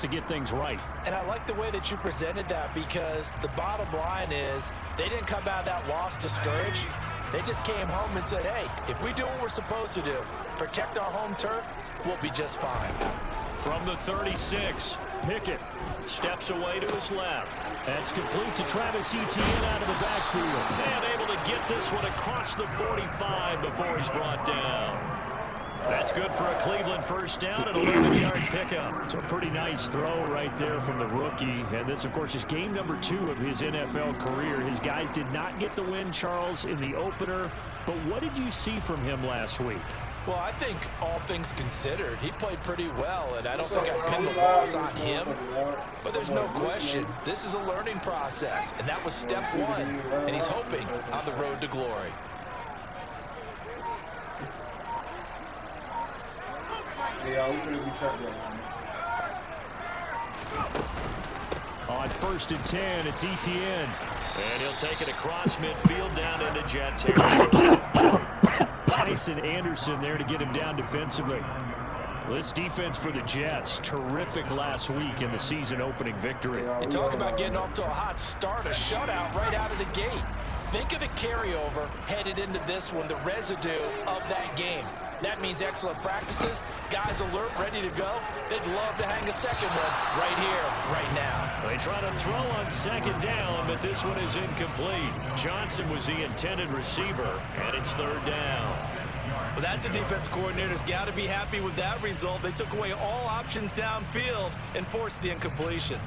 to get things right. And I like the way that you presented that, because the bottom line is they didn't come out of that loss discouraged. They just came home and said, hey, if we do what we're supposed to do, protect our home turf, we'll be just fine. From the 36, Pickett steps away to his left. That's complete to Travis Etienne out of the backfield. And able to get this one across the 45 before he's brought down. That's good for a Cleveland first down and 11-yard pickup. So a pretty nice throw right there from the rookie. And this, of course, is game number 2 of his NFL career. His guys did not get the win, Charles, in the opener. But what did you see from him last week? Well, I think all things considered, he played pretty well, and I don't think I pinned the loss on him. But there's no question, this is a learning process, and that was step 1, and he's hoping on the road to glory. Yeah, we're going to be checked On 1st and 10, it's Etienne. And he'll take it across midfield down into Jet territory. Tyson Anderson there to get him down defensively. This defense for the Jets, terrific last week in the season-opening victory. You talk about getting off to a hot start, a shutout right out of the gate. Think of the carryover headed into this one, the residue of that game. That means excellent practices, guys alert, ready to go. They'd love to hang a second one right here, right now. They try to throw on 2nd down, but this one is incomplete. Johnson was the intended receiver, and it's 3rd down. Well, that's a defense coordinator's got to be happy with that result. They took away all options downfield and forced the incompletion.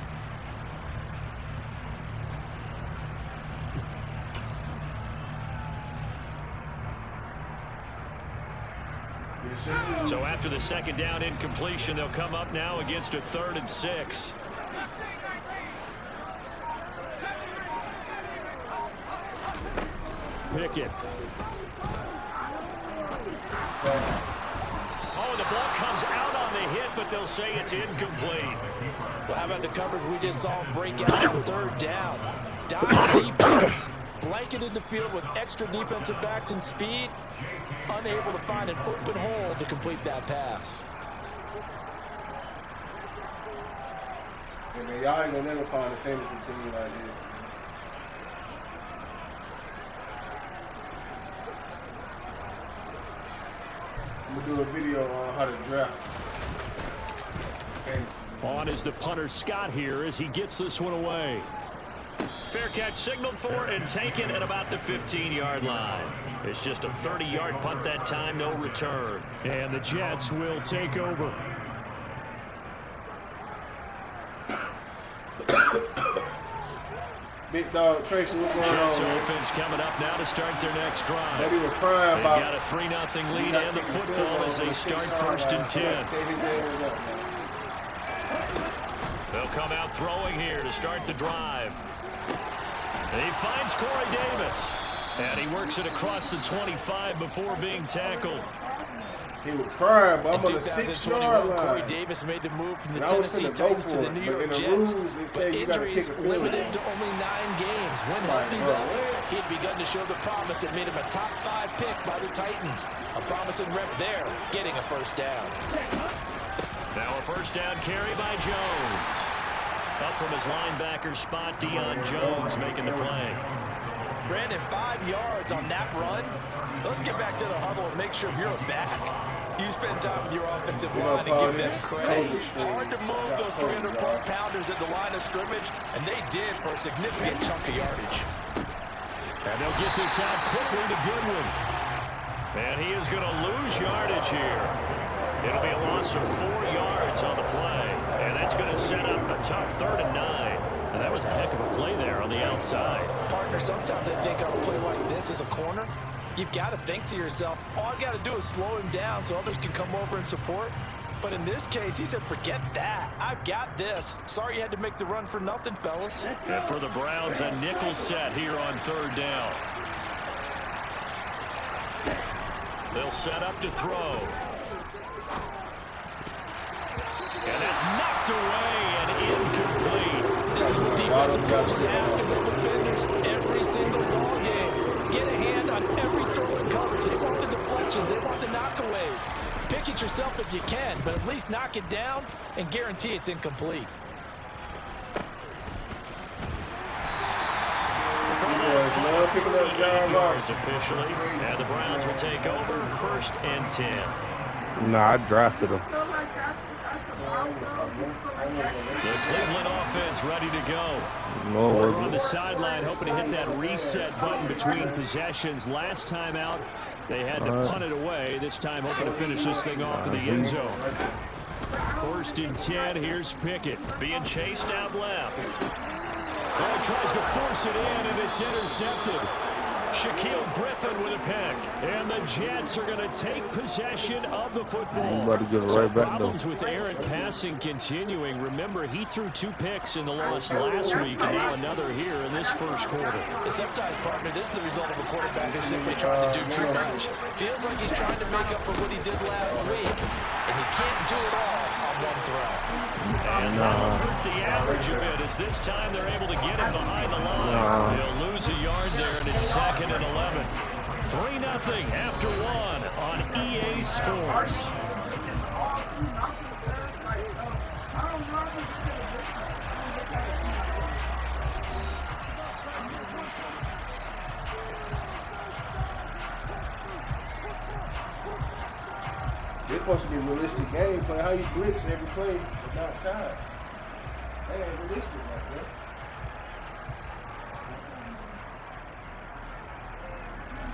So after the 2nd down incompletion, they'll come up now against a 3rd and 6. Pickett. Oh, the ball comes out on the hit, but they'll say it's incomplete. Well, how about the coverage we just saw break out on 3rd down? Dive defense, blanketed the field with extra defensive backs and speed, unable to find an open hole to complete that pass. Hey, man, y'all ain't gonna never find a fantasy team like this. I'm gonna do a video on how to draft fantasy. On is the punter Scott here as he gets this one away. Fair catch signaled for and taken at about the 15-yard line. It's just a 30-yard punt that time, no return. And the Jets will take over. Big dog Tracy, what's going Jets on? offense coming up now to start their next drive. They were crying They've about got a 3-0 lead and the football as they start 1st and 10. They'll come out throwing here to start the drive. And he finds Corey Davis. And he works it across the 25 before being tackled. He was crying, but I'm on the 6-yard line. Corey Davis made the move from the Tennessee Titans to the New York Jets. But injuries limited to only 9 games. When healthy, though, he had begun to show the promise that made him a top 5 pick by the Titans. A promising rep there, getting a 1st down. Now a 1st down carry by Jones. Up from his linebacker spot, Deion Jones making the play. Brandon, 5 yards on that run. Let's get back to the huddle and make sure you're back. You spend time with your offensive line and give them credit. Hard to move those 300-plus pounders at the line of scrimmage, and they did for a significant chunk of yardage. And they'll get this out quickly to Goodwin. And he is going to lose yardage here. It'll be a loss of 4 yards on the play. And that's going to set up a tough 3rd and 9. And that was a heck of a play there on the outside. Partner, sometimes I think on a play like this as a corner, you've got to think to yourself, all I got to do is slow him down so others can come over and support. But in this case, he said, forget that. I've got this. Sorry you had to make the run for nothing, fellas. And for the Browns, a nickel set here on 3rd down. They'll set up to throw. And that's knocked away and incomplete. This is what defensive coaches ask of their defenders every single ball game. Get a hand on every throw in coverage. They want the deflections. They want the knockaways. Pick it yourself if you can, but at least knock it down and guarantee it's incomplete. Love picking up John Ross. Officially, and the Browns will take over 1st and 10. Nah, I drafted him. The Cleveland offense ready to go. No, on the sideline, hoping to hit that reset button between possessions. Last time out, they had to punt it away. This time, hoping to finish this thing off in the end zone. 1st and 10. Here's Pickett being chased out left. Oh, tries to force it in, and it's intercepted. Shaquille Griffin with a pick. And the Jets are going to take possession of the football. About to get it right back Problems with errant passing continuing. Remember, he threw 2 picks in the lowest last week, and now another here in this first quarter. Sometimes, partner, this is the result of a quarterback who's simply trying to do too much. Feels like he's trying to make up for what he did last week, and he can't do it all on one throw. And that'll hurt the average a bit as this time they're able to get him behind the line. They'll lose a yard there, and it's 2nd and 11. 3-0 after 1 on EA Sports. It's supposed to be realistic gameplay. How you blitz every play but not time. That ain't realistic like that.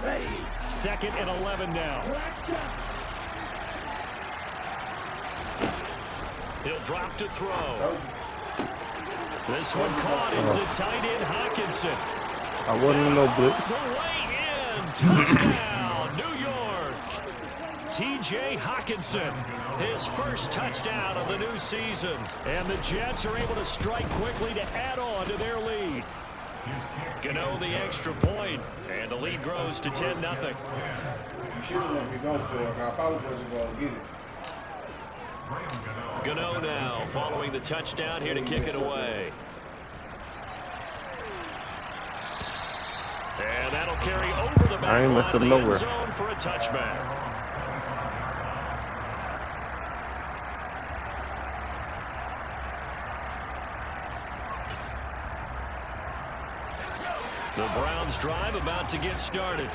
Ready. 2nd and 11 now. He'll drop to throw. This one caught is the tight end Hockenson. I wasn't no blitz. The way in. Touchdown, New York. T.J. Hockenson, his first touchdown of the new season. And the Jets are able to strike quickly to add on to their lead. Gano the extra point, and the lead grows to 10-0. You should have let me go for it. I probably wasn't going to get it. Gano now following the touchdown here to kick it away. And that'll carry over the back line of the end zone for a touchback. The Browns drive about to get started.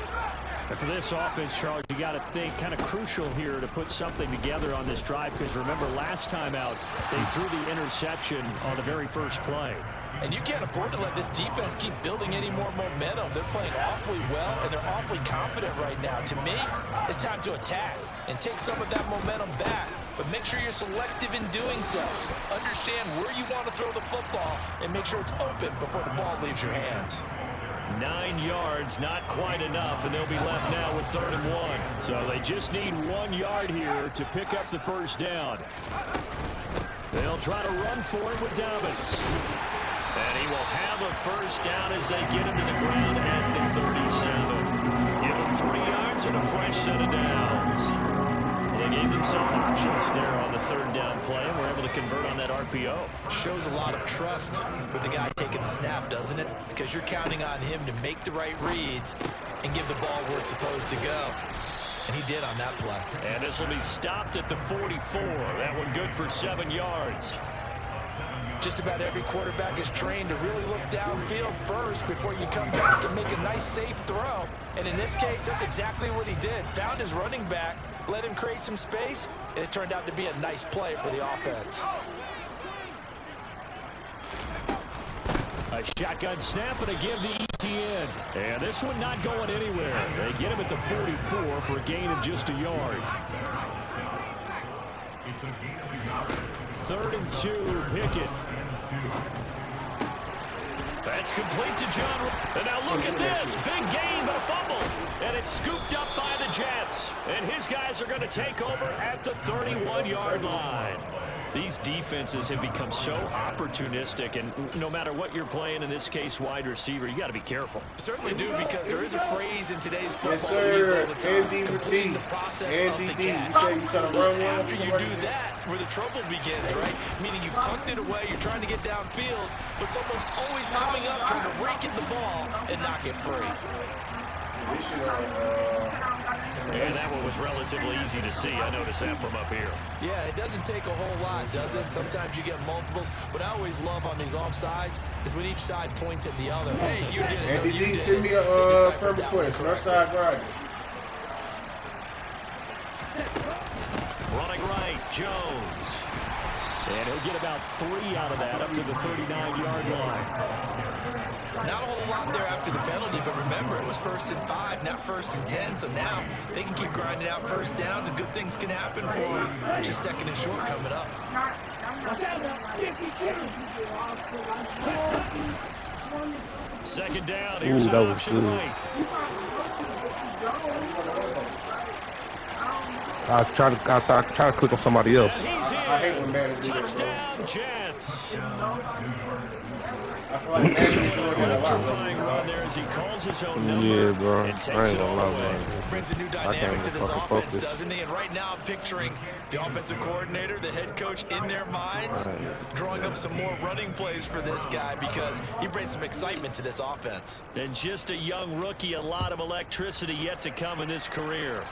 And for this offense, Charles, you got to think kind of crucial here to put something together on this drive, because remember last time out they threw the interception on the very first play. And you can't afford to let this defense keep building any more momentum. They're playing awfully well, and they're awfully confident right now. To me, it's time to attack and take some of that momentum back. But make sure you're selective in doing so. Understand where you want to throw the football and make sure it's open before the ball leaves your hands. 9 yards, not quite enough, and they'll be left now with 3rd and 1. So they just need 1 yard here to pick up the first down. They'll try to run for it with Dobbins. And he will have a first down as they get him to the ground at the 37. Give him 3 yards and a fresh set of downs. They gave themselves options there on the 3rd down play, and were able to convert on that RPO. Shows a lot of trust with the guy taking the snap, doesn't it? Because you're counting on him to make the right reads and give the ball where it's supposed to go. And he did on that play. And this will be stopped at the 44. That one good for 7 yards. Just about every quarterback is trained to really look downfield first before you come back and make a nice, safe throw. And in this case, that's exactly what he did. Found his running back, let him create some space, and it turned out to be a nice play for the offense. A shotgun snap and a give to ETN. And this one not going anywhere. They get him at the 44 for a gain of just a yard. 3rd and 2, Pickett. That's complete to John. And now look at this. Big gain, but a fumble. And it's scooped up by the Jets. And his guys are going to take over at the 31-yard line. These defenses have become so opportunistic, and no matter what you're playing, in this case wide receiver, you got to be careful. Certainly do, because there is a phrase in today's football yes, sir. all the time. NDD. The process of the NDD. catch. You say you trying to run It's one? after you do that where the trouble begins, right? Meaning you've tucked it away, you're trying to get downfield, but someone's always coming up trying to rake at the ball and knock it free. This shit And that one was relatively easy to see. I noticed that from up here. Yeah, it doesn't take a whole lot, does it? Sometimes you get multiples. What I always love on these offsides is when each side points at the other. Hey, you did it. Andy D, send me a friend request. North side grinding. Running right, Jones. And he'll get about 3 out of that up to the 39-yard line. Not a whole lot there after the penalty, but remember, it was 1st and 5, not 1st and 10. So now they can keep grinding out first downs, and good things can happen for them. Just 2nd and short coming up. Second down. Here's Ooh, an that was option good. right. I try to click on somebody else. And he's in. I hate when Madden do that, bro. Touchdown, Jets. I feel like Madden be doing that a lot. Electrifying run there as he calls his own number Yeah, bro. I and ain't takes it gonna all lie, away. bro. Brings a new I dynamic can't to this fucking offense, focus. doesn't he? And right now I'm picturing the offensive coordinator, the head coach in their minds, drawing up some more running plays for this guy because he brings some excitement to this offense. And just a young rookie, a lot of electricity yet to come in this career.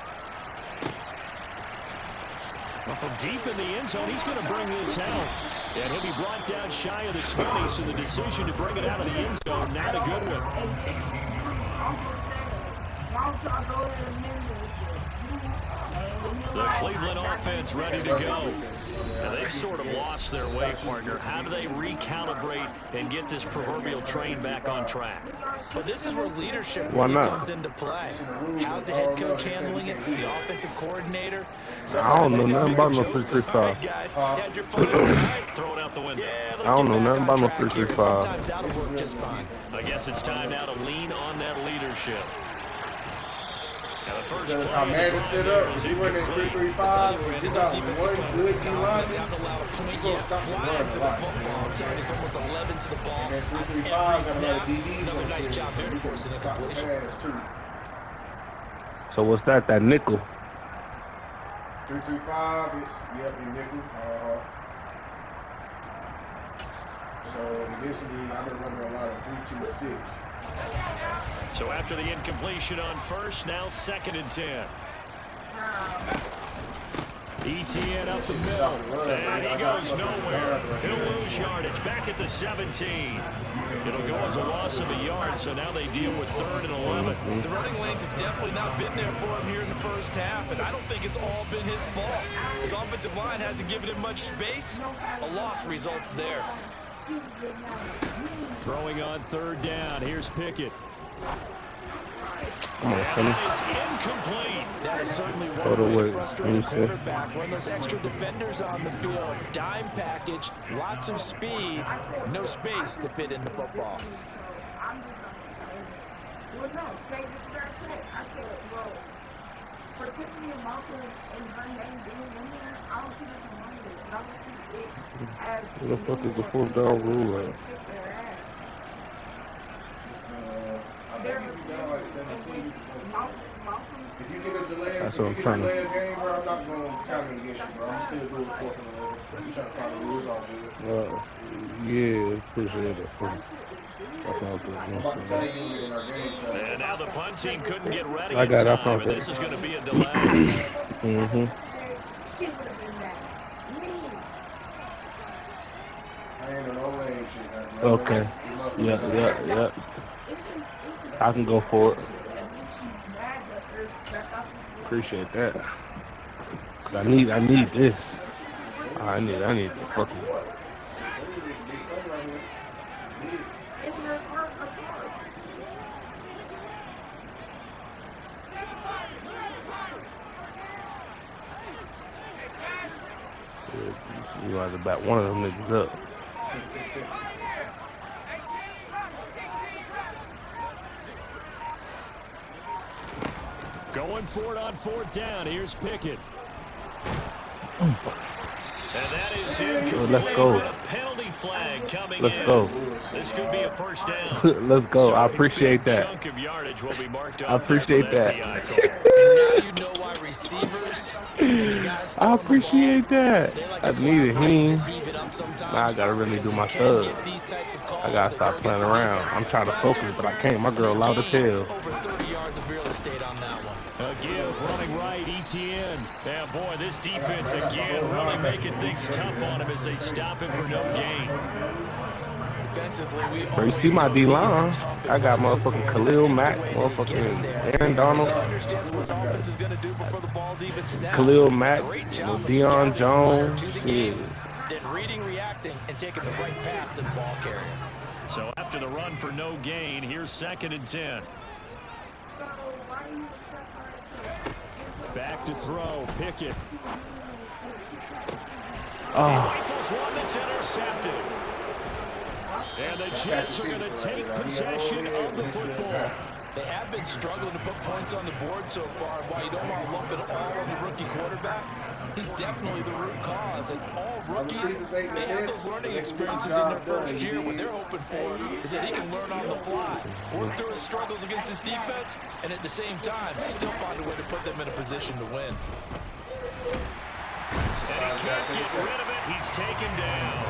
Well, from deep in the end zone, he's going to bring this out. And he'll be brought down shy of the 20, so the decision to bring it out of the end zone, not a good one. The Cleveland offense ready to go. And they've sort of lost their way, partner. How do they recalibrate and get this proverbial train back on track? But this is where leadership Why really not? comes into play. How's the head coach handling it? The offensive coordinator? I don't know Sometimes nothing they about no just make a 3-3-5. joke. All right, guys, you had your fun, all right? Throw it out the window. Yeah, let's I don't get know back nothing on about no track here. 3-3-5. Sometimes that'll work just fine. I guess it's time now to lean on that leadership. Now the first That's play how of the Madden drive set there up. is If you run incomplete. that 3-3-5, and you got one good D lineman, Haven't allowed a point you gonna yet. stop the Flying run to a the lot. football. I'm telling you, it's almost 11 to the ball. And then On 3-3-5 every got a lot of snap. DBs Another on nice there. job there to force an Stop the incompletion. pass, too. So what's that? That nickel? 3-3-5, it's, yep, in nickel. So in this league, I've been running a lot of 3-2-6. So after the incompletion on first, now 2nd and 10. ETN up the middle, and he goes nowhere. He'll lose yardage back at the 17. It'll go as a loss of a yard, so now they deal with 3rd and 11. The running lanes have definitely not been there for him here in the first half, and I don't think it's all been his fault. His offensive line hasn't given him much space. A loss results there. Throwing on 3rd down. Here's Pickett. Come on, And Kenny. that is incomplete. That is certainly Throw it one way away. to frustrate Let a me see. quarterback. Run those extra defenders on the field. Dime package, lots of speed, no space to fit in the football. What the fuck is the 4th down rule at? I think if you down like 17, if you get a delay, That's if what you I'm get a trying to- delay of game, bro, I'm not going to count it against you, bro. I'm still doing 4th and 11. I'm trying to find the rules all good. Yeah, appreciate it. That's all good. I'm about to tell you in our game show. And now the punt team couldn't get ready I in got it. I time, found and it. this is going to be a delay. Mm-hmm. I ain't in no lane shit. Goddamn. Okay. Yeah. I can go for it. Appreciate that. 'Cause I need this. I need the fucking. You have to back one of them niggas up. Going for it on 4th down. Here's Pickett. And that is incomplete. Let's go. A penalty flag coming Let's in. go. This could be a 1st down. Let's go. So I a appreciate big that. chunk of yardage will be marked I off appreciate after that. PI call. And now you know why receivers and the guys I throwing the ball, appreciate that. they like I to fly needed high and him. just heave it up sometimes. Now I gotta really because do you my can sub. get these types of I calls gotta that stop go playing against the around. defense. I'm trying to Pass focus, but I can't. My girl interference, loud as and they hell. gain over 30 yards of real estate on that one. A give running right, ETN. Yeah, boy, this defense again really making things tough on him as they stop him for no gain. Defensively, we Bro, you see my D-line? I got motherfucking Khalil Mack, motherfucking Aaron Donald, He understands what the offense is going to do before the ball's even snapped. Khalil Mack, Great job of Deion scouting Jones. prior to the Shit. game, then reading, reacting, and taking the right path to the ball carrier. So after the run for no gain, here's 2nd and 10. Back to throw, Pickett. He rifles one that's intercepted. And the Jets are going to take possession of the football. They have been struggling to put points on the board so far. While you don't want to lump it all on the rookie quarterback, he's definitely the root cause. And all rookies, they have those learning experiences in their first year. What they're hoping for is that he can learn on the fly, work through his struggles against his defense, and at the same time, still find a way to put them in a position to win. And he can't get rid of it. He's taken down.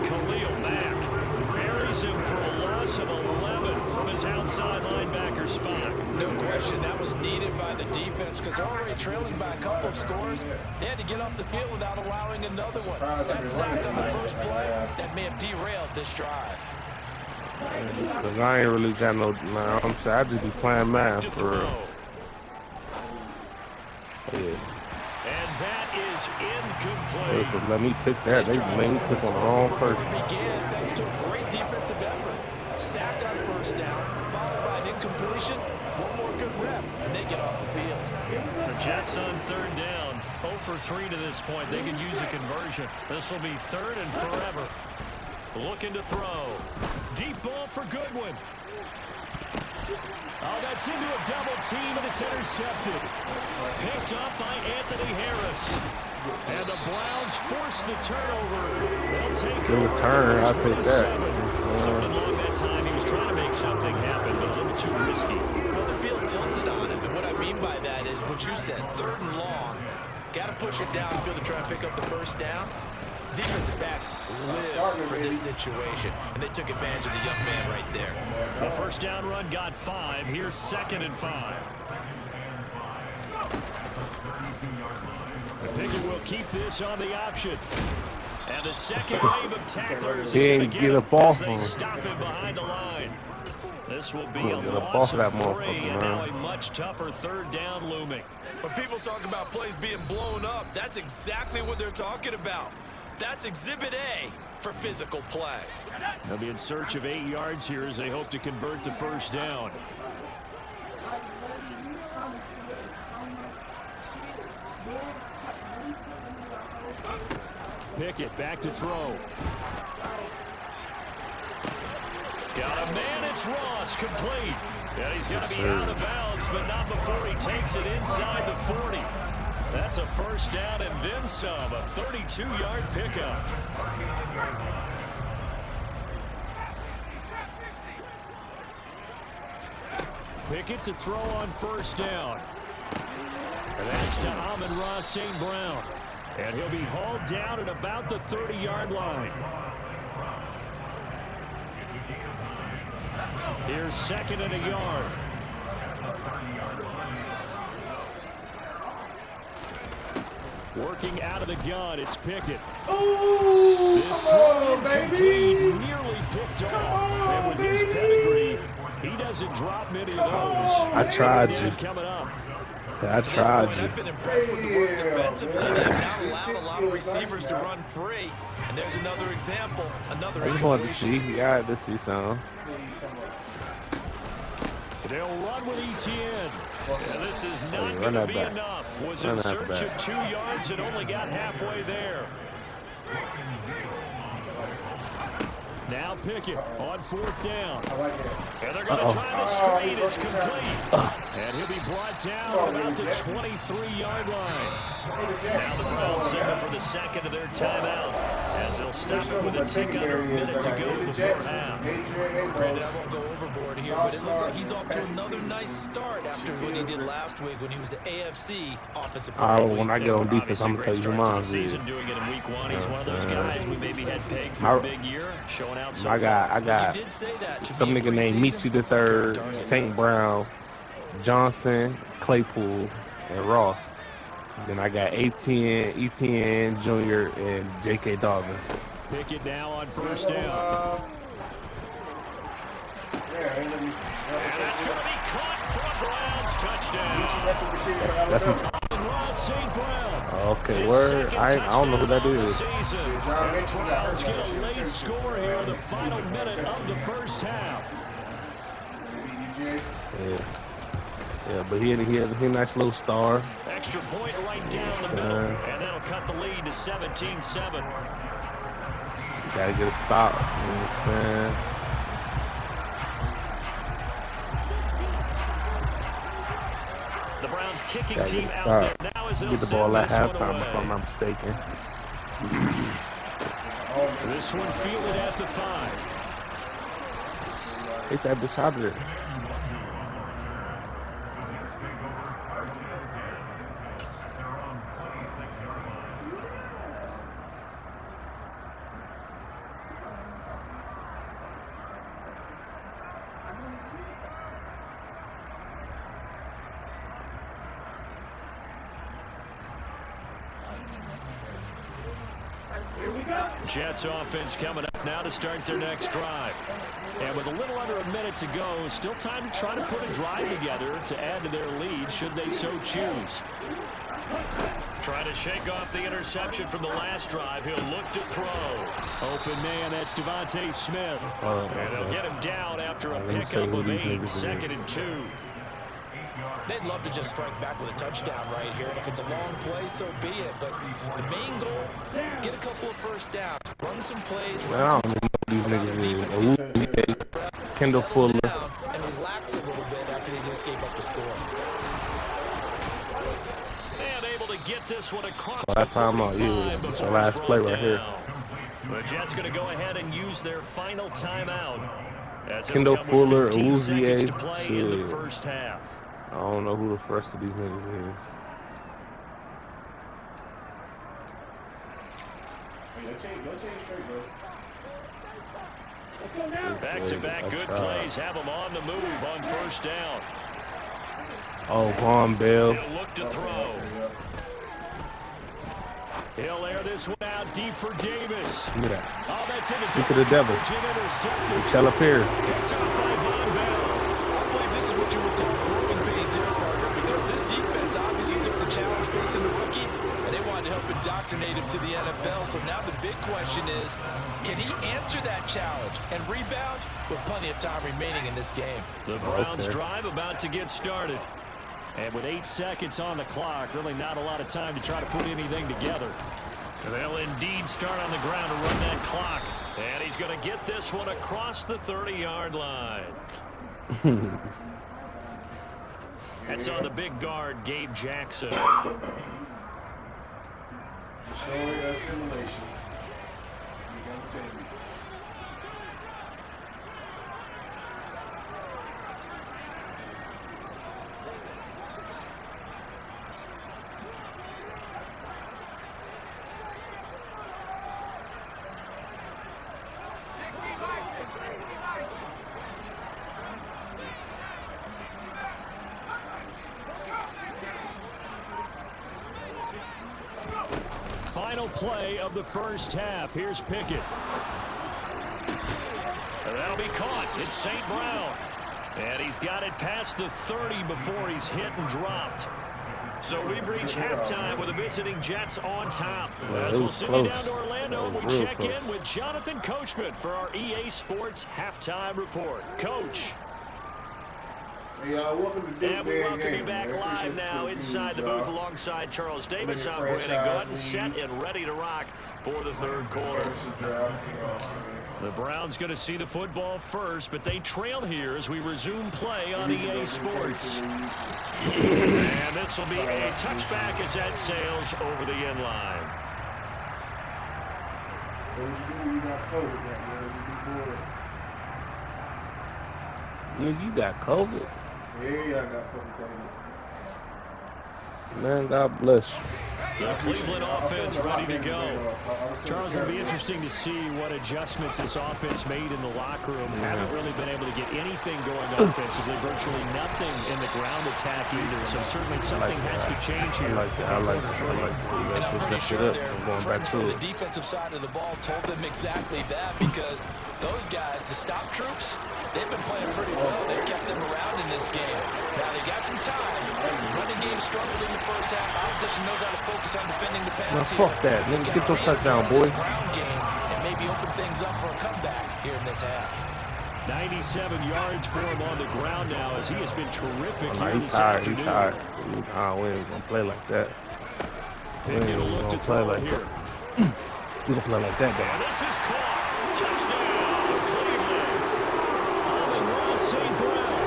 Khalil Mack buries him for a loss of 11 from his outside linebacker spot. No question, that was needed by the defense because they're already trailing by a couple of scores. They had to get off the field without allowing another one. That sack on the first play, that may have derailed this drive. Cause I ain't really got no, man, I'm saying I just be playing math for real. Yeah. And that is incomplete. Just let me pick that. They made me pick on the wrong person. Began thanks to a great defensive effort. Sacked on first down, followed by an incompletion. One more good rep, and they get off the field. The Jets on 3rd down. 0 for 3 to this point. They can use a conversion. This will be 3rd and forever. Looking to throw. Deep ball for Goodwin. Oh, that's into a double team, and it's intercepted. Picked up by Anthony Harris. And the Browns force the turnover. They'll take Good return. I'll take that. 3rd and long that time. He was trying to make something happen, but a little too risky. Well, the field tilted on him, and what I mean by that is what you said, 3rd and long. Got to push it downfield to try and pick up the first down. Defensive backs live for this situation, and they took advantage of the young man right there. The first down run got 5. Here's 2nd and 5. Pickett will keep this on the option. And the second wave of tacklers is going to get him as they stop him behind the line. This will be a loss of 3, and now a much tougher 3rd down looming. When people talk about plays being blown up, that's exactly what they're talking about. That's Exhibit A for physical play. They'll be in search of 8 yards here as they hope to convert the first down. Pickett back to throw. Got a man, it's Ross, complete. And he's going to be out of bounds, but not before he takes it inside the 40. That's a first down and then some, a 32-yard pickup. Pickett to throw on first down. And that's to Amon-Ra St. Brown. And he'll be hauled down at about the 30-yard line. Here's 2nd and a yard. Working out of the gun, it's Pickett. Ooh, This come throw on, baby. incomplete, nearly picked off. on, And with his baby. pedigree, he doesn't drop many of those. I tried you. Coming up. I tried you. I've been impressed with the work defensively. They have not allowed a lot of receivers to run free. And there's another example, another I just wanted to incompletion. see. You got to see something. They'll run with ETN. And this is not Hey, going to be back. enough. Was Run in that search back. of 2 yards and only got halfway there. Now Pickett on 4th down. I like it. And they're going to try the screen. It's complete. And he'll be brought down at about the 23-yard line. Now the Browns signal for the second of their timeout. as they'll stop it with my a tick under a secondary is minute to I got go Eddie before Jackson, half. Adrian Brandon, I Amos. won't go overboard here, but it looks like he's off to another nice start after what he did last week when he was the AFC Offensive Player of the Week. When I get on defense, Obviously, I'm gonna tell great you who start to the mine is. season, doing it in week 1. He's one of those guys we maybe had pegged for My- a big year, showing out so I far. got You did say that to some me in nigga named preseason. Michi the Third, St. Brown, Johnson, Claypool, and Ross. Then I got ETN Jr. and J.K. Dobbins. Pickett now on first down. And that's going to be caught for a Browns touchdown. That's a receiver for That's Alabama. Ross St. Brown. Okay, His word. second I don't know who that touchdown on the is. season. John And the Mitchell got Browns hurt get last a year. late score here in the final minute of the first half. Yeah, but he had a nice little star. Extra point right down the middle, and that'll cut the lead to 17-7. Gotta get a stop. You know what I'm saying? The Browns kicking Gotta team get a out stop. there now as they'll Get the ball send at this one halftime if I'm away. not mistaken. This one fielded at the 5. Take that bitch out of there. Jets offense coming up now to start their next drive. And with a little under a minute to go, still time to try to put a drive together to add to their lead should they so choose. Trying to shake off the interception from the last drive. He'll look to throw. Open man, that's Devontae Smith. And they'll get him down after a pickup of 8, 2nd and 2. They'd love to just strike back with a touchdown right here, and if it's a long play, so be it. But the main goal, get a couple of first downs, run some plays, I don't know who these niggas is. Kendall Fuller. and relax a little bit after they just gave up the score. And able to get this one across That time out, yeah. That's the last play right here. The Jets going to go ahead and use their final timeout. As Kendall Fuller, 15 seconds to Awuzie, play in the shit. first half. I don't know who the first of these niggas is. Back-to-back good plays have them on the move on first down. Oh, Von Bell. He'll look to throw. He'll air this one out deep for Davis. Look at that. Oh, that's in Look at the devil. intercepted. Shall appear. Picked up by Von Bell. I believe this is what you would call growing pains here, partner, because this defense obviously took the challenge facing the rookie, and they wanted to help indoctrinate him to the NFL. So now the big question is, can he answer that challenge and rebound with plenty of time remaining in this game? The Browns drive about to get started. And with 8 seconds on the clock, really not a lot of time to try to put anything together. They'll indeed start on the ground to run that clock. And he's going to get this one across the 30-yard line. That's on the big guard, Gabe Jackson. Showing assimilation. Final play of the first half. Here's Pickett. And that'll be caught. It's St. Brown. And he's got it past the 30 before he's hit and dropped. So we've reached halftime with the visiting Jets on top. As we'll send you down to Orlando, and we check in with Jonathan Coachman for our EA Sports Halftime Report. Coach. Hey, welcome to Duke And we welcome you back live now inside the booth alongside Charles Davis. I'm Brandon Gutton, set and ready to rock for the third quarter. The Browns going to see the football first, but they trail here as we resume play on EA Sports. And this will be a touchback as that sails over the end line. What would you do when you got COVID, goddamn? You be bored. Nigga, you got COVID? Yeah, I got fucking COVID. Man, God bless you. The Cleveland offense ready to go. Charles, it'll be interesting to see what adjustments this offense made in the locker room. Haven't really been able to get anything going offensively. Virtually nothing in the ground attack either. So certainly something has to change here. I like that. And I'm pretty sure their going back friends to from the it. defensive side of the ball told them exactly that, because those guys, the stop troops, they've been playing pretty well. They kept them around in this game. Now they got some time. Running game struggled in the first half. Opposition knows how to focus on defending the pass. Now, fuck that. Let me get those touchdown, boy. Ground game and maybe open things up for a comeback here in this half. 97 yards for him on the ground now, as he has been terrific here He's this tired. afternoon. He's tired. We ain't gonna play like that. We They ain't get a look gonna to play throw like here. that. We gonna play like that, And man. this is caught. Touchdown, Cleveland. Amon-Ra St. Brown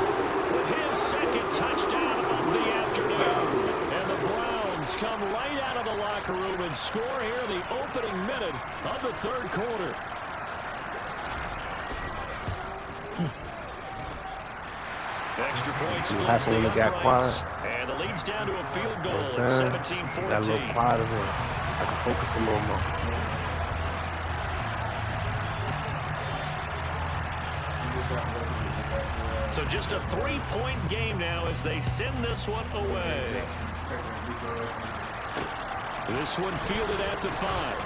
with his second touchdown of the afternoon. And the Browns come right out of the locker room and score here in the opening minute of the third quarter. Extra point splits happy when the it got uprights. quiet? And the lead's down to a field goal You know at what I'm saying? Got a little 17-14. quiet in here. I can focus a little more. So just a 3-point game now as they send this one away. This one fielded at the 5.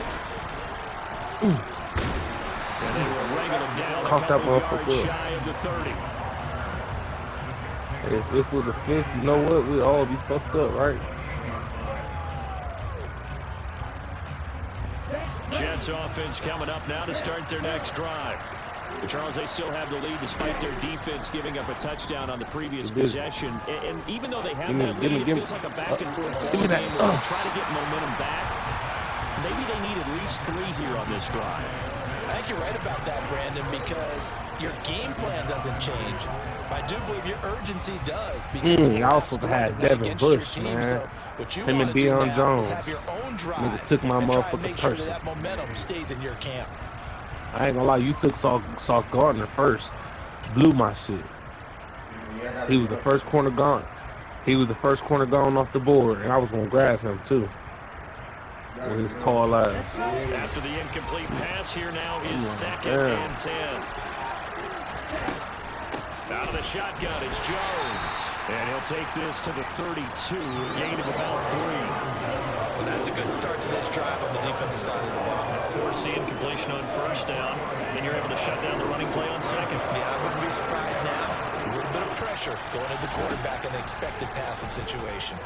And they were wrangled him down a Caught that couple motherfucker yards up. shy of the 30. If this was a fifth, you know what? We'd all be fucked up, right? Jets offense coming up now to start their next drive. But Charles, they still have the lead despite their defense giving up a touchdown on the previous possession. And even though they have that lead, it feels like a back-and-forth ball game where they try to get momentum back. Maybe they need at least 3 here on this drive. I think you're right about that, Brandon, because your game plan doesn't change. I do believe your urgency does. Because I also had Devin Bush, man. So what you Him and want to do Deion now Jones. is have your own drive. Nigga took my and try and motherfucking make sure person. that momentum stays in your camp. I ain't gonna lie, you took Sauce Gardner first. Blew my shit. He was the first corner gone. He was the first corner gone off the board, and I was gonna grab him too. With his tall ass. After the incomplete pass, here now is second and 10. Out of the shotgun, it's Jones. And he'll take this to the 32, a gain of about 3. Well, that's a good start to this drive on the defensive side of the ball. Force the incompletion on first down, then you're able to shut down the running play on second. Yeah, I wouldn't be surprised now. A little bit of pressure going at the quarterback in an expected passing situation.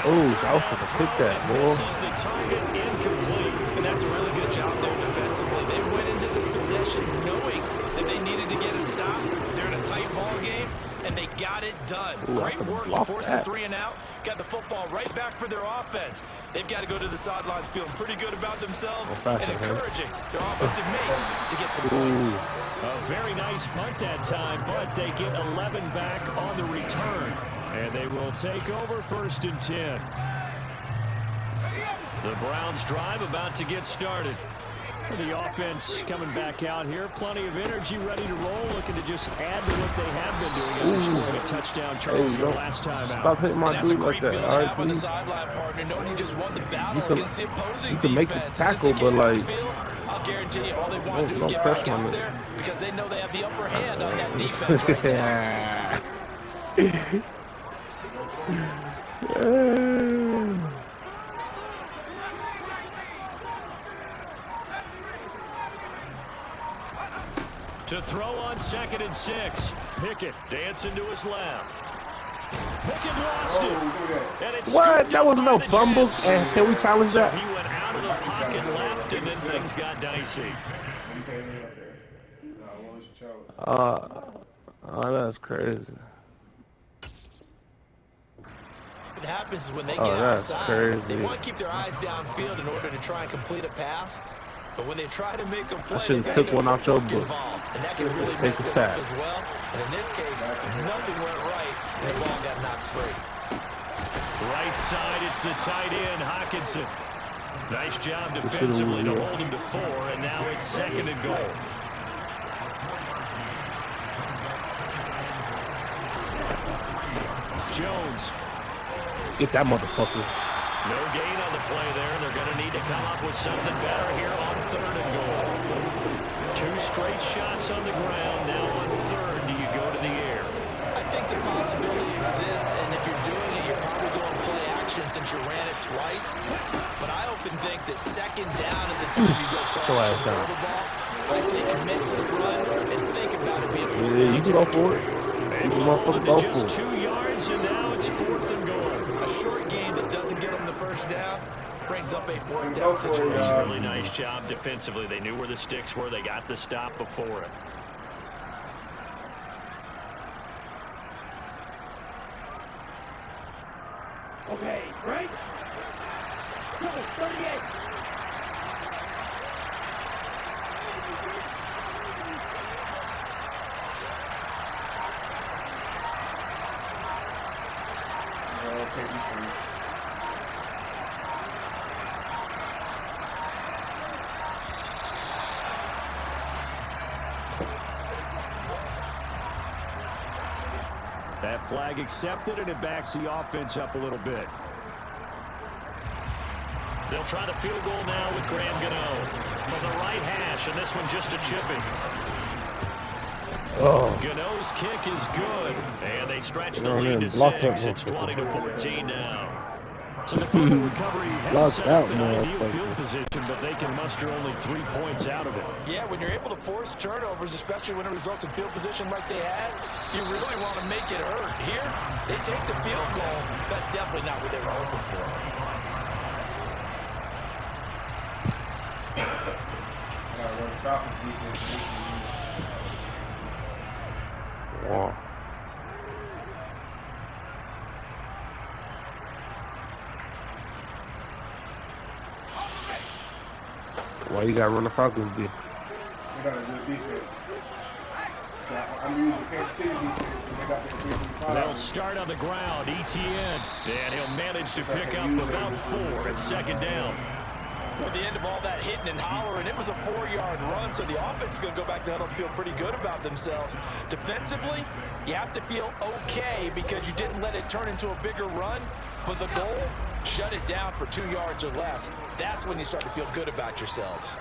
Oh, I was gonna pick that, boy. Misses the target, incomplete. And that's a really good job there defensively. They went into this possession knowing that they needed to get a stop. They're in a tight ball game, and they got it done. Ooh, Great work to block force that. the 3 and out. Got the football right back for their offense. They've got to go to the sidelines feeling pretty good about themselves and encouraging their offensive mates to get some points. A very nice punt that time, but they get 11 back on the return. And they will take over 1st and 10. The Browns drive about to get started. The offense coming back out here. Plenty of energy, ready to roll, looking to just add to what they have been doing after scoring a touchdown, Charles, the last time out. Stop hitting my dude like that. All right, On the please. sideline partner, knowing you just won the battle against the opposing You can make the defense. tackle, Since they but get off like, the field, I'll guarantee you all they want to do don't is get press back on out it. there because they know they have the upper hand on that defense right now. To throw on 2nd and 6. Pickett dancing to his left. Pickett lost it. And it's What? That was scooped no up by the fumble. Jets. And can we challenge So that? he went out of the pocket left, and then things got dicey. Oh, that's crazy. What happens is when they Oh, get that's outside, crazy. they want to keep their eyes downfield in order to try and complete a pass. But when they try to make a play, should've they took get one out your footwork book. involved, and that can really Take mess the it up sack. as well. And in this case, nothing went right, and the ball got knocked free. Right side, it's the tight end, Hockenson. Nice job defensively to hold him to 4, and now it's 2nd and goal. Jones. Get that motherfucker. No gain on the play there. They're going to need to come up with something better here on 3rd and goal. 2 straight shots on the ground. Now on 3rd, do you go to the air? I think the possibility exists, and if you're doing it, you're probably going to play action since you ran it twice. But I often think that 2nd down is a time you go play action, throw the ball. I say commit to the run and think about it being 4 Yeah, you can go for it. You can motherfucker go for just it. 2 yards, and now it's 4th and goal. A short game that doesn't get them the first down brings up a 4th down situation. Really nice job defensively. They knew where the sticks were. They got the stop before it. Okay, right? Go, 38. Take me through. That flag accepted, and it backs the offense up a little bit. They'll try the field goal now with Graham Gano from the right hash, and this one just a chipping. Oh. Gano's kick is good, and they stretch the lead to 6. It's 20-14 now. So the field recovery has set up an ideal field position, but they can muster only 3 points out of it. Yeah, when you're able to force turnovers, especially when it results in field position like they had, you really want to make it hurt. Here, they take the field goal. That's definitely not what they were hoping for. Wow. Why you gotta run the Falcons be? They got a good defense. So I'm using Kansas City defense when they got their 3-5. They'll start on the ground. ETN, and he'll manage to pick up about 4 at 2nd down. At the end of all that hitting and hollering, it was a 4-yard run, so the offense is going to go back to huddle and feel pretty good about themselves. Defensively, you have to feel okay because you didn't let it turn into a bigger run, but the goal, shut it down for 2 yards or less. That's when you start to feel good about yourselves.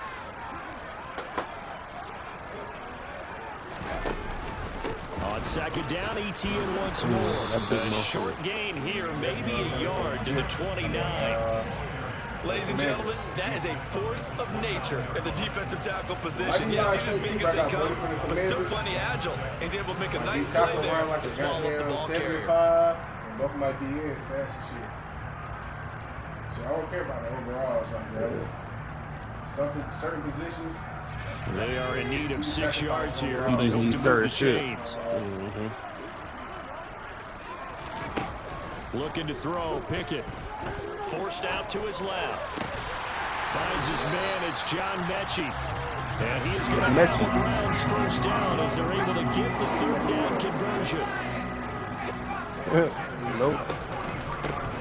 On 2nd down, ETN once more. A short gain here, maybe a yard to the 29. Ladies and gentlemen, that is a force of nature in the defensive tackle position. Yes, he's as big as they come, but still plenty agile. He's able to make a nice play there to swallow up the ball carrier. And both my DNs fast as shit. So I don't care about the overalls like that. Certain positions. They are in need of 6 yards here. He They just hope needs to move third the shit. chains. Looking to throw. Pickett. Forced out to his left. Finds his man. It's John Mechie. And he is going to have the Browns first down as they're able to get the 3rd down conversion. Nope.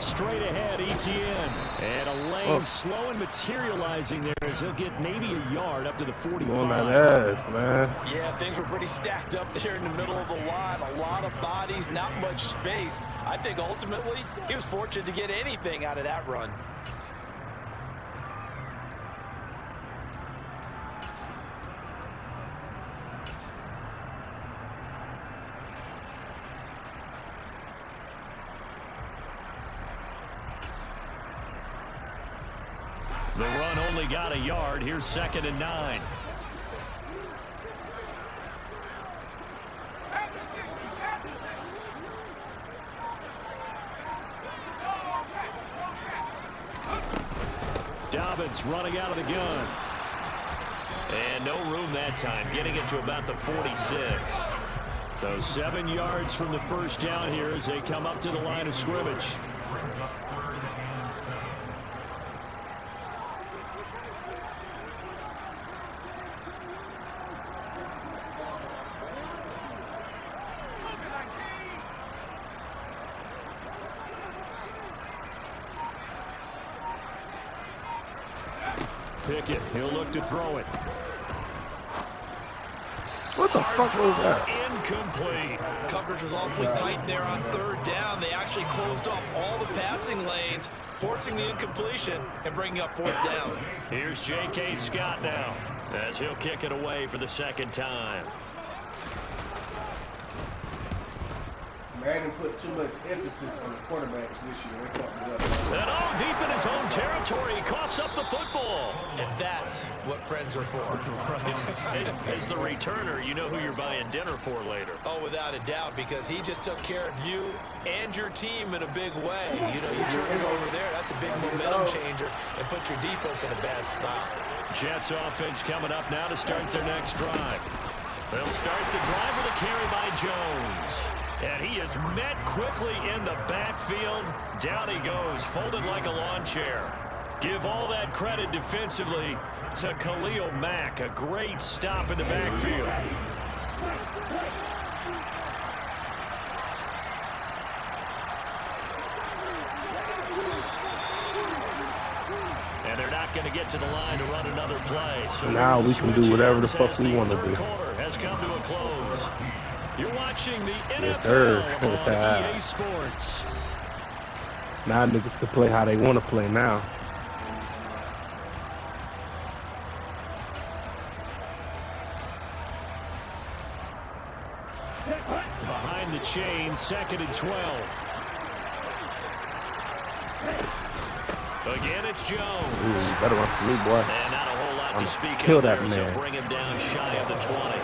Straight ahead, ETN. And a lane slow and materializing there as he'll get maybe a yard up to the 45. On that ass, man. Yeah, things were pretty stacked up there in the middle of the line. A lot of bodies, not much space. I think ultimately he was fortunate to get anything out of that run. The run only got a yard. Here's 2nd and 9. Dobbins running out of the gun. And no room that time, getting it to about the 46. So 7 yards from the first down here as they come up to the line of scrimmage. Pickett, he'll look to throw it. What the fuck was that? Incomplete. Coverage was awfully tight there on third down. They actually closed off all the passing lanes, forcing the incompletion and bringing up fourth down. Here's J.K. Scott now, as he'll kick it away for the second time. Madden put too much emphasis on the quarterbacks this year. They fucked it up. And deep in his own territory, he coughs up the football. And that's what friends are for. As the returner, you know who you're buying dinner for later. Oh, without a doubt, because he just took care of you and your team in a big way. You know, you turn it over there, that's a big momentum changer and put your defense in a bad spot. Jets offense coming up now to start their next drive. They'll start the drive with a carry by Jones. And he is met quickly in the backfield. Down he goes, folded like a lawn chair. Give all that credit defensively to Khalil Mack. A great stop in the backfield. And they're not going to get to the line to run another play. So now we can do whatever the fuck we want to do. Quarter has come to a close. You're watching the Yes, NFL sir. on EA Sports. Now niggas can play how they want to play now. Behind the chain, 2nd and 12. Again, it's Jones. Ooh, better run for me, boy. And not a whole lot to speak kill of that there, so man. bring him down shy of the 20.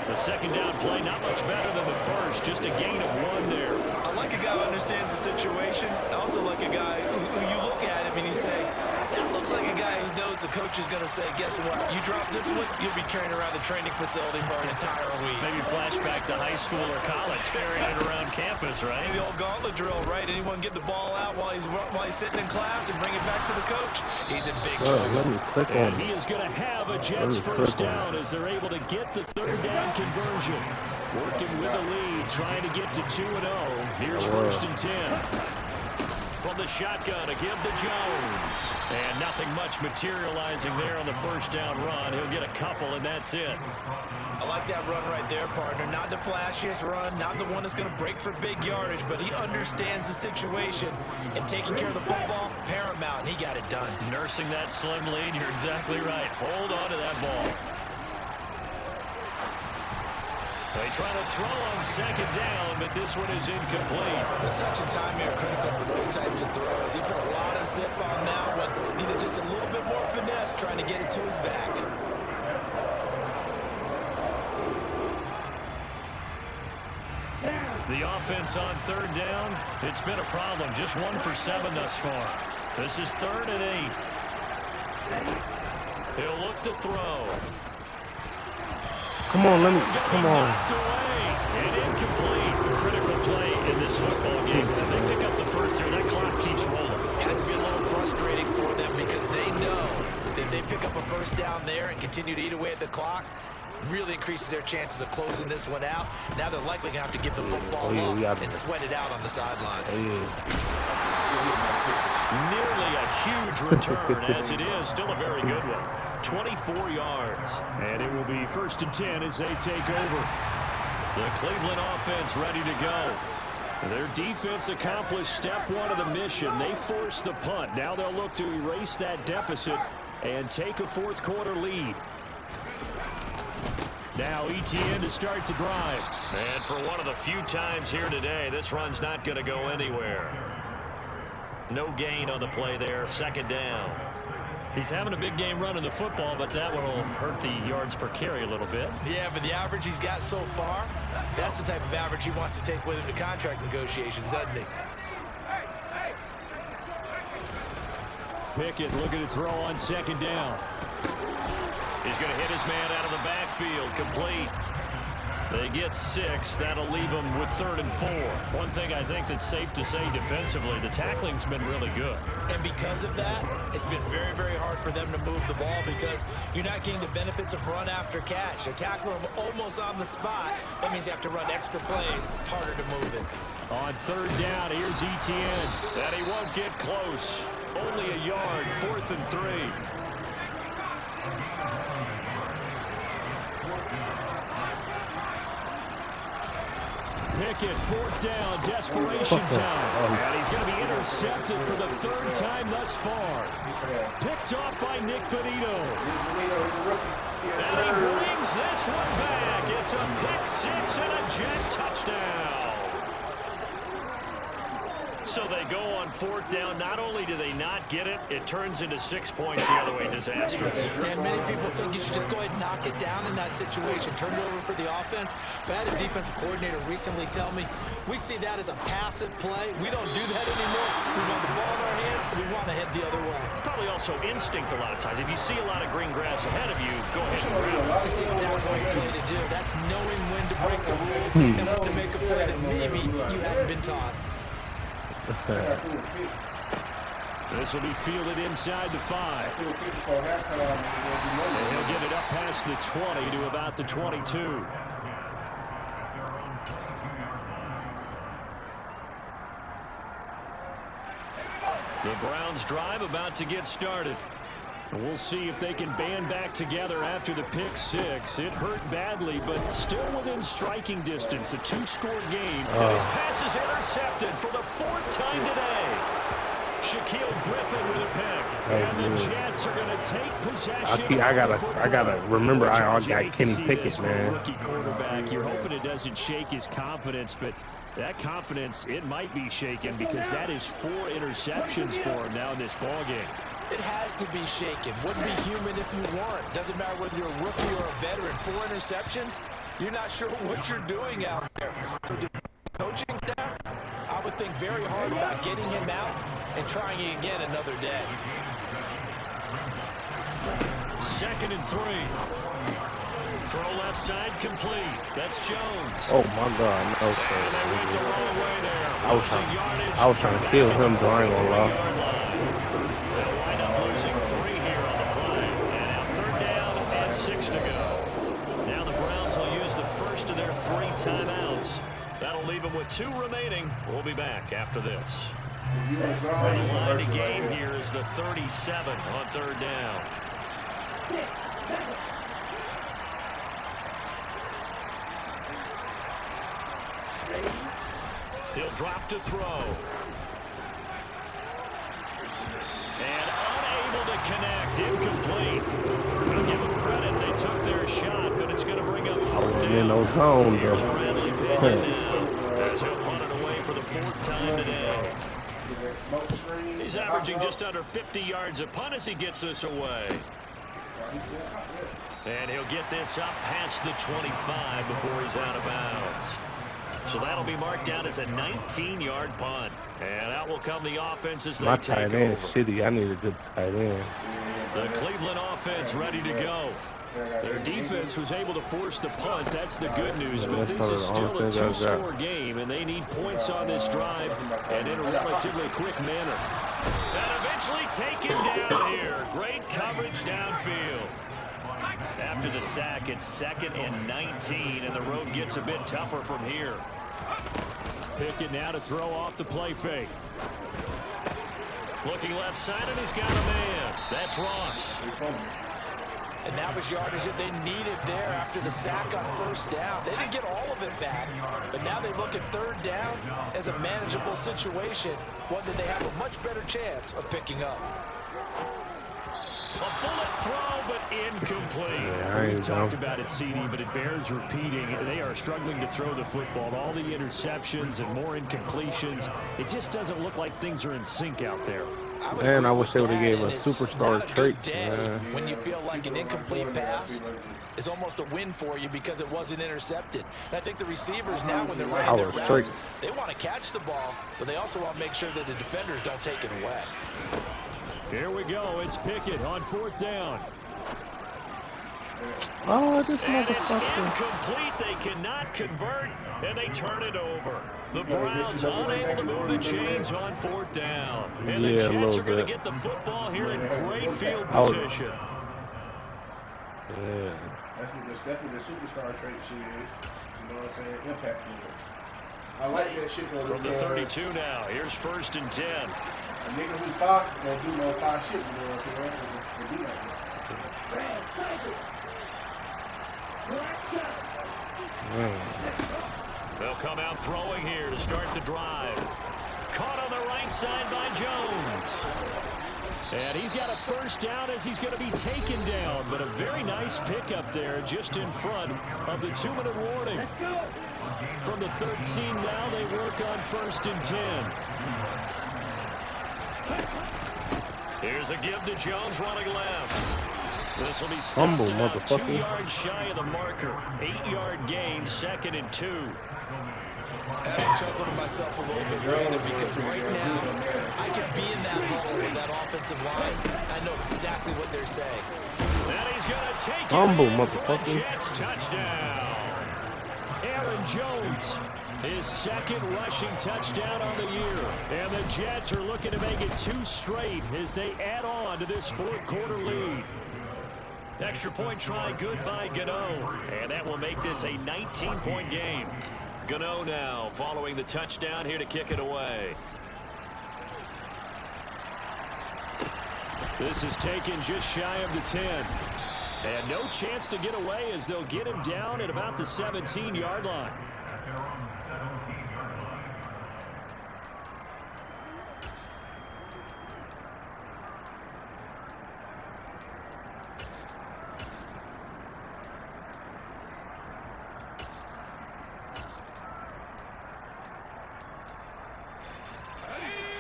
The second down play, not much better than the first, just a gain of 1 there. I like a guy who understands the situation. I also like a guy who you look at him and you say, that looks like a guy who knows the coach is going to say, guess what? You drop this one, you'll be carrying around the training facility for an entire week. Maybe flashback to high school or college, carrying it around campus, right? The old gauntlet drill, right? Anyone get the ball out while he's sitting in class and bring it back to the coach? He's in big trouble. Let me click on And he is going to have a Jets first down as they're able to get the third down conversion. Working with the lead, trying to get to 2-0. Here's 1st and 10. From the shotgun, a give to Jones. And nothing much materializing there on the first down run. He'll get a couple, and that's it. I like that run right there, partner. Not the flashiest run, not the one that's going to break for big yardage, but he understands the situation. And taking care of the football, paramount, and he got it done. Nursing that slim lead, you're exactly right. Hold on to that ball. They try to throw on 2nd down, but this one is incomplete. The touch and time here critical for those types of throws. He put a lot of zip on that one. Needed just a little bit more finesse trying to get it to his back. The offense on 3rd down, it's been a problem. Just 1 for 7 thus far. This is 3rd and 8. He'll look to throw. Come on, come on. Knocked away and incomplete. Critical play in this football game. Because if they pick up the first there, that clock keeps rolling. Has to be a little frustrating for them because they know that if they pick up a first down there and continue to eat away at the clock, really increases their chances of closing this one out. Now they're likely going to have to give the football up and sweat it out on the sideline. Nearly a huge return as it is. Still a very good one. 24 yards. And it will be 1st and 10 as they take over. The Cleveland offense ready to go. Their defense accomplished step 1 of the mission. They forced the punt. Now they'll look to erase that deficit and take a 4th quarter lead. Now Etienne to start the drive. And for one of the few times here today, this run's not going to go anywhere. No gain on the play there. 2nd down. He's having a big game running the football, but that will hurt the yards per carry a little bit. Yeah, but the average he's got so far, that's the type of average he wants to take with him to contract negotiations, doesn't he? Pickett looking to throw on 2nd down. He's going to hit his man out of the backfield. Complete. They get 6. That'll leave them with 3rd and 4. One thing I think that's safe to say defensively, the tackling's been really good. And because of that, it's been very, very hard for them to move the ball because you're not getting the benefits of run after catch. They're tackling them almost on the spot. That means you have to run extra plays, harder to move it. On 3rd down, here's Etienne. And he won't get close. Only a yard, 4th and 3. Pickett, fourth down, desperation time. And he's going to be intercepted for the third time thus far. Picked off by Nick Benito. And he brings this one back. It's a pick six and a jet touchdown. So they go on fourth down. Not only do they not get it, it turns into 6 points the other way. Disastrous. And many people think you should just go ahead and knock it down in that situation. Turn it over for the offense. But I had a defensive coordinator recently tell me, we see that as a passive play. We don't do that anymore. We want the ball in our hands, and we want to head the other way. Probably also instinct a lot of times. If you see a lot of green grass ahead of you, go ahead and grab it. That's the exact right play to do. That's knowing when to break the rules and when to make a play that maybe you hadn't been taught. This will be fielded inside the 5. And he'll get it up past the 20 to about the 22. The Browns drive about to get started. And we'll see if they can band back together after the pick six. It hurt badly, but still within striking distance. A 2-score game. And his pass is intercepted for the 4th time today. Shaquille Griffin with a pick. And the Jets are going to take possession. I gotta remember I got Kenny Pickett, man. Rookie quarterback. You're hoping it doesn't shake his confidence, but that confidence, it might be shaken because that is 4 interceptions for him now in this ballgame. It has to be shaken. Wouldn't be human if you weren't. Doesn't matter whether you're a rookie or a veteran. 4 interceptions, you're not sure what you're doing out there. So the coaching staff, I would think very hard about getting him out and trying it again another day. 2nd and 3. Throw left side complete. That's Jones. Oh my God, no. And they went the wrong way there. I was trying to kill him, though. I ain't gonna lie. Timeouts. That'll leave them with 2 remaining. We'll be back after this. The line of game here is the 37 on 3rd down. He'll drop to throw. And unable to connect. Incomplete. I'll give them credit. They took their shot, but it's going to bring up 4th down. In no zone, Here's though. Bradley Pinion now, as he'll punt it away for the 4th time today. He's averaging just under 50 yards a punt as he gets this away. And he'll get this up past the 25 before he's out of bounds. So that'll be marked down as a 19-yard punt. And out will come the offense as they My take tight over. end shitty. I need a good tight end. The Cleveland offense ready to go. Their defense was able to force the punt. That's the good news. But this is still a 2-score game, and they need points on this drive and in a relatively quick manner. And eventually taken down here. Great coverage downfield. After the sack, it's 2nd and 19, and the road gets a bit tougher from here. Pickett now to throw off the play fake. Looking left side, and he's got a man. That's Ross. And that was yardage that they needed there after the sack on 1st down. They didn't get all of it back, but now they look at 3rd down as a manageable situation, one that they have a much better chance of picking up. A bullet throw, but incomplete. Yeah, We've talked about it, CD, but it bears repeating. They are struggling to throw the football. All the interceptions and more incompletions. It just doesn't look like things are in sync out there. Man, I wish they would have gave us superstar traits, man. When you feel like an incomplete pass is almost a win for you because it wasn't intercepted. And I think the receivers now, when they're running their routes, they want to catch the ball, but they also want to make sure that the defenders don't take it away. Here we go. It's Pickett on 4th down. Oh, this And it's motherfucker. incomplete. They cannot convert, and they turn it over. The Browns unable to move the chains on 4th down. And the Jets are going to get the football here in great field position. Yeah. That's what the superstar trait shit is. You know what I'm saying? Impact players. I like that shit though. From the 32 now. Here's 1st and 10. A nigga who fought gonna do no 5 shit, you know what I'm saying? They be like that. They'll come out throwing here to start the drive. Caught on the right side by Jones. And he's got a first down as he's going to be taken down. But a very nice pickup there just in front of the 2-minute warning. From the 13 now, they work on 1st and 10. Here's a give to Jones running left. This will be stopped about 2 yards shy of the marker. 8-yard gain, 2nd and 2. I was chuckling to myself a little bit, Brandon, because right now I could be in that huddle with that offensive line. I know exactly what they're saying. And he's going to take it for a Jets touchdown. Aaron Jones, his 2nd rushing touchdown on the year. And the Jets are looking to make it 2 straight as they add on to this 4th quarter lead. Extra point try good by Gano. And that will make this a 19-point game. Gano now following the touchdown here to kick it away. This is taken just shy of the 10. And no chance to get away as they'll get him down at about the 17-yard line.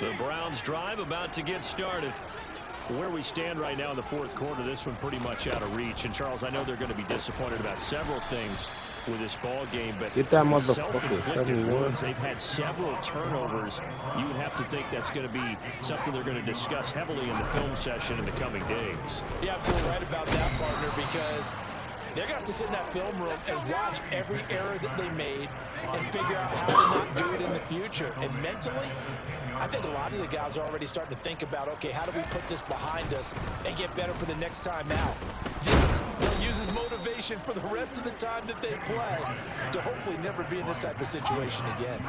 The Browns drive about to get started. Where we stand right now in the 4th quarter, this one pretty much out of reach. And Charles, I know they're going to be disappointed about several things with this ball game, but get that motherfucker. Self-inflicted wounds. They've had several turnovers. You would have to think that's going to be something they're going to discuss heavily in the film session in the coming days. You're absolutely right about that, partner, because they're going to have to sit in that film room and watch every error that they made and figure out how to not do it in the future. And mentally, I think a lot of the guys are already starting to think about, okay, how do we put this behind us and get better for the next time out? This uses motivation for the rest of the time that they play to hopefully never be in this type of situation again.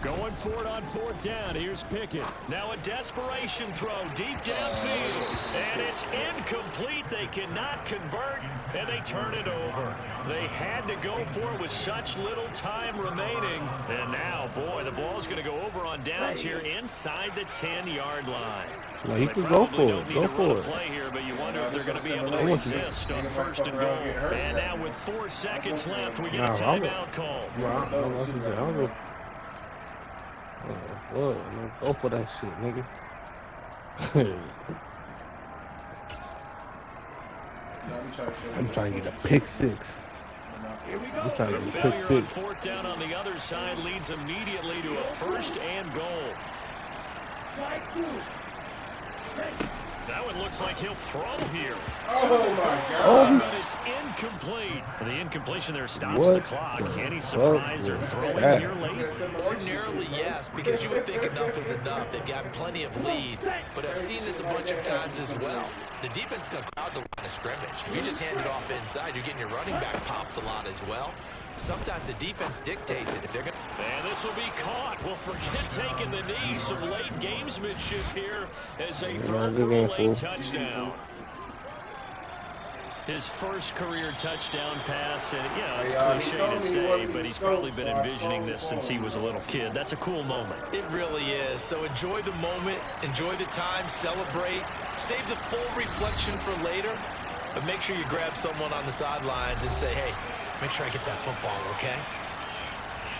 Going for it on 4th down. Here's Pickett. Now a desperation throw deep downfield. And it's incomplete. They cannot convert, and they turn it over. They had to go for it with such little time remaining. And now, boy, the ball's going to go over on downs here inside the 10-yard line. Well, you can go for it. Go for it. Play here, but you wonder if they're going to be able to resist on 1st and goal. And now with 4 seconds left, we get a timeout call. Go for that shit, nigga. I'm trying to get a pick 6. Here we go. I'm trying to get a pick 6. 4th down on the other side leads immediately to a 1st and goal. That one looks like he'll throw here. Oh, my God. But it's incomplete. The incompletion there stops the clock. Any surprise or throwing here late? Ordinarily, yes, because you would think enough is enough. They've got plenty of lead, but I've seen this a bunch of times as well. The defense is going to crowd the line of scrimmage. If you just hand it off inside, you're getting your running back popped a lot as well. Sometimes the defense dictates it. If they're going and this will be caught. Well, forget taking the knee. Some late gamesmanship here as they throw for a late touchdown. His first career touchdown pass, and yeah, it's cliche to say, but he's probably been envisioning this since he was a little kid. That's a cool moment. It really is. So enjoy the moment, enjoy the time, celebrate, save the full reflection for later, but make sure you grab someone on the sidelines and say, hey, make sure I get that football, okay?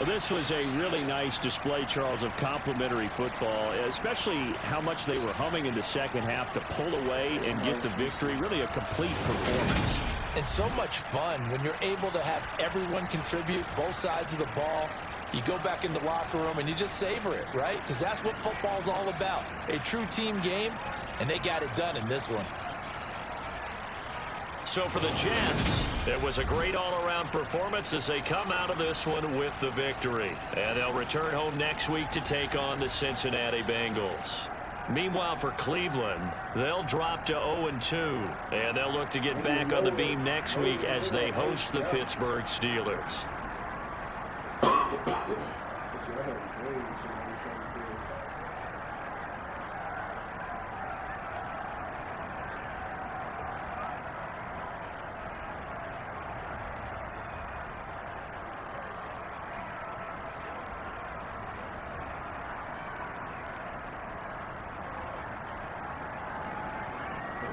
Well, this was a really nice display, Charles, of complimentary football, especially how much they were humming in the second half to pull away and get the victory. Really a complete performance. And so much fun when you're able to have everyone contribute, both sides of the ball. You go back in the locker room and you just savor it, right? Because that's what football's all about. A true team game, and they got it done in this one. So for the Jets, it was a great all-around performance as they come out of this one with the victory. And they'll return home next week to take on the Cincinnati Bengals. Meanwhile, for Cleveland, they'll drop to 0-2, and they'll look to get back on the beam next week as they host the Pittsburgh Steelers.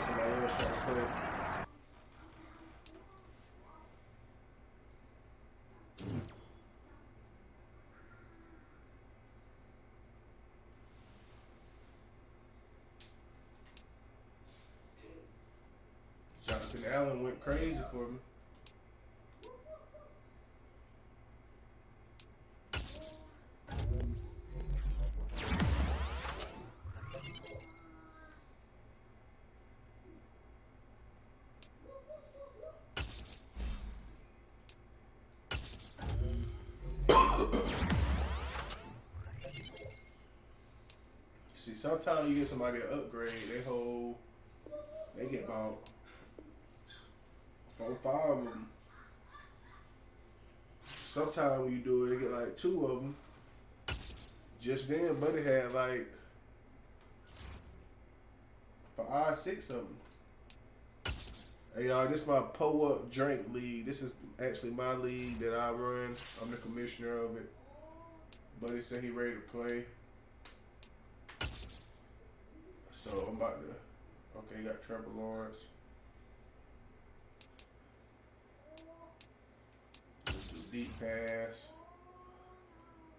Somebody else trying to play. Jonathan Allen went crazy for me. See, sometimes you get somebody to upgrade, they get about 4 or 5 of them. Sometimes when you do it, they get like 2 of them. Just then, Buddy had like 5, 6 of them. Hey y'all, this is my Pull-Up Drink League. This is actually my league that I run. I'm the commissioner of it. Buddy said he ready to play. So I'm about to, okay, you got Trevor Lawrence. Let's do deep pass.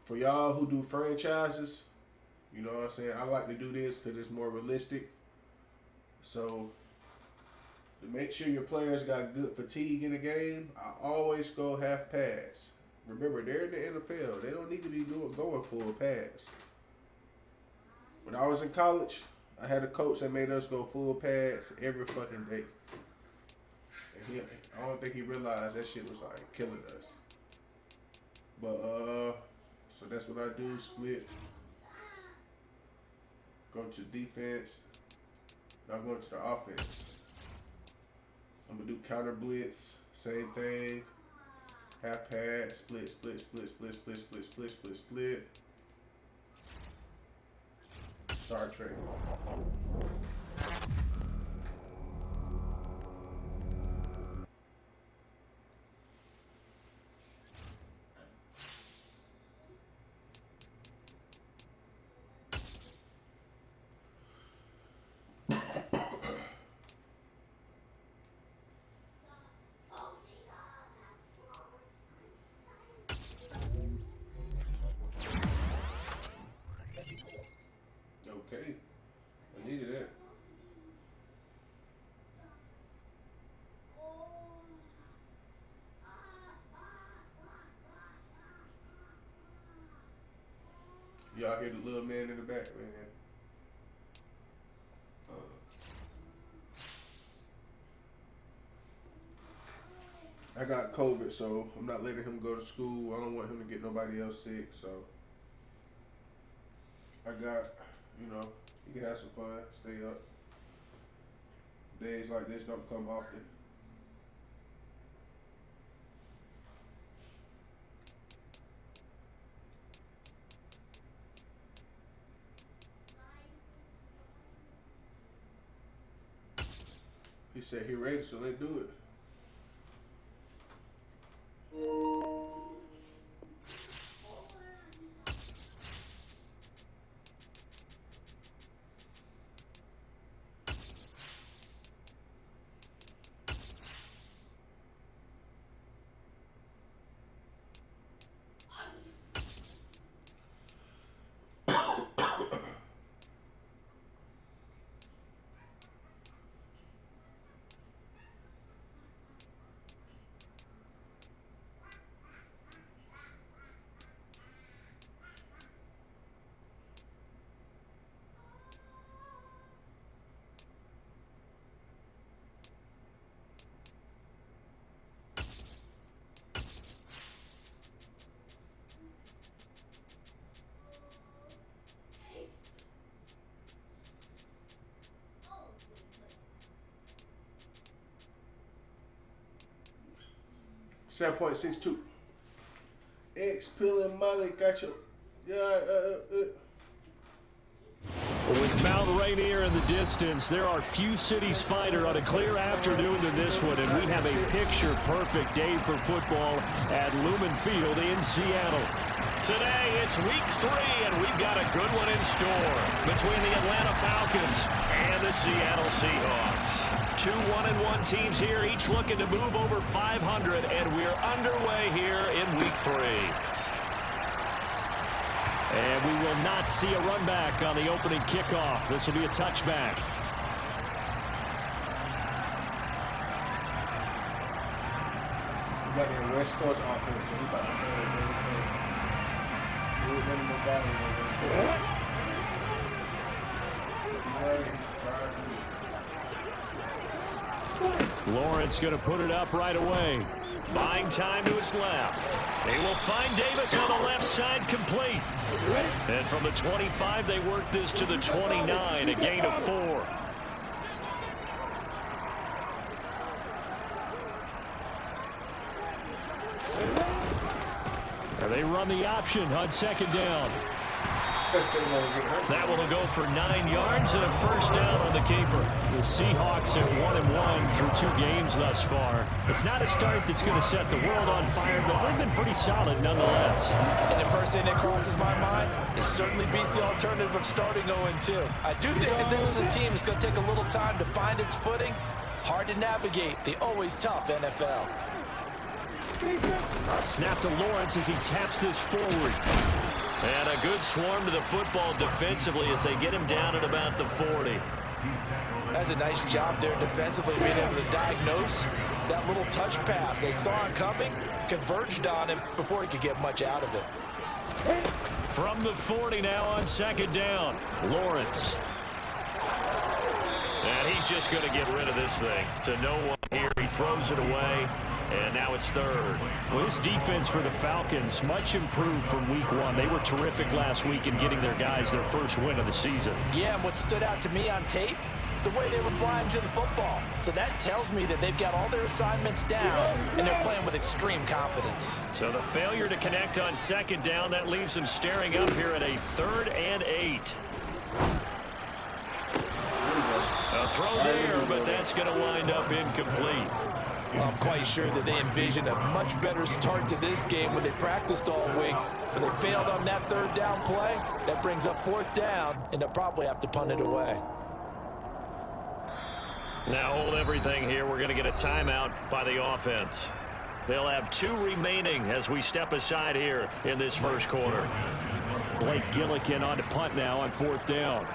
For y'all who do franchises, you know what I'm saying, I like to do this because it's more realistic. So to make sure your players got good fatigue in the game, I always go half pass. Remember, they're in the NFL. They don't need to be going full pass. When I was in college, I had a coach that made us go full pads every fucking day. And I don't think he realized that shit was like killing us. But so that's what I do, split. Go to defense. Now I'm going to the offense. I'm gonna do counter blitz, same thing. Half pad, split, split, split, split, split, split, split, split, split. Star Trek. Okay, I needed it. Y'all hear the little man in the back, man. I got COVID, so I'm not letting him go to school. I don't want him to get nobody else sick, so I got, you know, you can have some fun, stay up. Days like this don't come often. He said he ready, so let's do it. 7.62. X peeling Molly got your. With Mount Rainier in the distance, there are few cities finer on a clear afternoon than this one, and we have a picture-perfect day for football at Lumen Field in Seattle. Today, it's week 3, and we've got a good one in store between the Atlanta Falcons and the Seattle Seahawks. 2 1-1 teams here, each looking to move over 500, and we're underway here in week 3. And we will not see a run back on the opening kickoff. This will be a touchback. We got the West Coast offense, so we got the Lawrence going to put it up right away. Buying time to his left. They will find Davis on the left side, complete. And from the 25, they work this to the 29, a gain of 4. And they run the option on second down. That will go for 9 yards and a first down on the keeper. The Seahawks at 1-1 through 2 games thus far. It's not a start that's going to set the world on fire, but they've been pretty solid nonetheless. And the first thing that crosses my mind, it certainly beats the alternative of starting 0-2. I do think that this is a team that's going to take a little time to find its footing. Hard to navigate the always tough NFL. Snap to Lawrence as he taps this forward. And a good swarm to the football defensively as they get him down at about the 40. That's a nice job there defensively, being able to diagnose that little touch pass. They saw it coming, converged on him before he could get much out of it. From the 40 now on second down, Lawrence. And he's just going to get rid of this thing to no one here. He throws it away. And now it's third. Well, this defense for the Falcons, much improved from week 1. They were terrific last week in getting their guys their first win of the season. Yeah, and what stood out to me on tape, the way they were flying to the football. So that tells me that they've got all their assignments down, and they're playing with extreme confidence. So the failure to connect on second down, that leaves them staring up here at a 3rd and 8. A throw there, but that's going to wind up incomplete. Well, I'm quite sure that they envisioned a much better start to this game when they practiced all week. But they failed on that 3rd down play. That brings up 4th down, and they'll probably have to punt it away. Now hold everything here. We're going to get a timeout by the offense. They'll have 2 remaining as we step aside here in this first quarter. Blake Gillikin on to punt now on 4th down.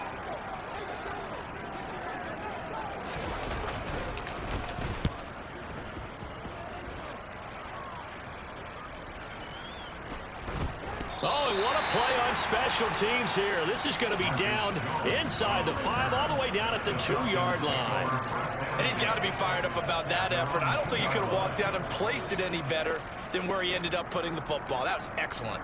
Oh, and what a play on special teams here. This is going to be down inside the 5, all the way down at the 2-yard line. And he's got to be fired up about that effort. I don't think he could have walked down and placed it any better than where he ended up putting the football. That was excellent.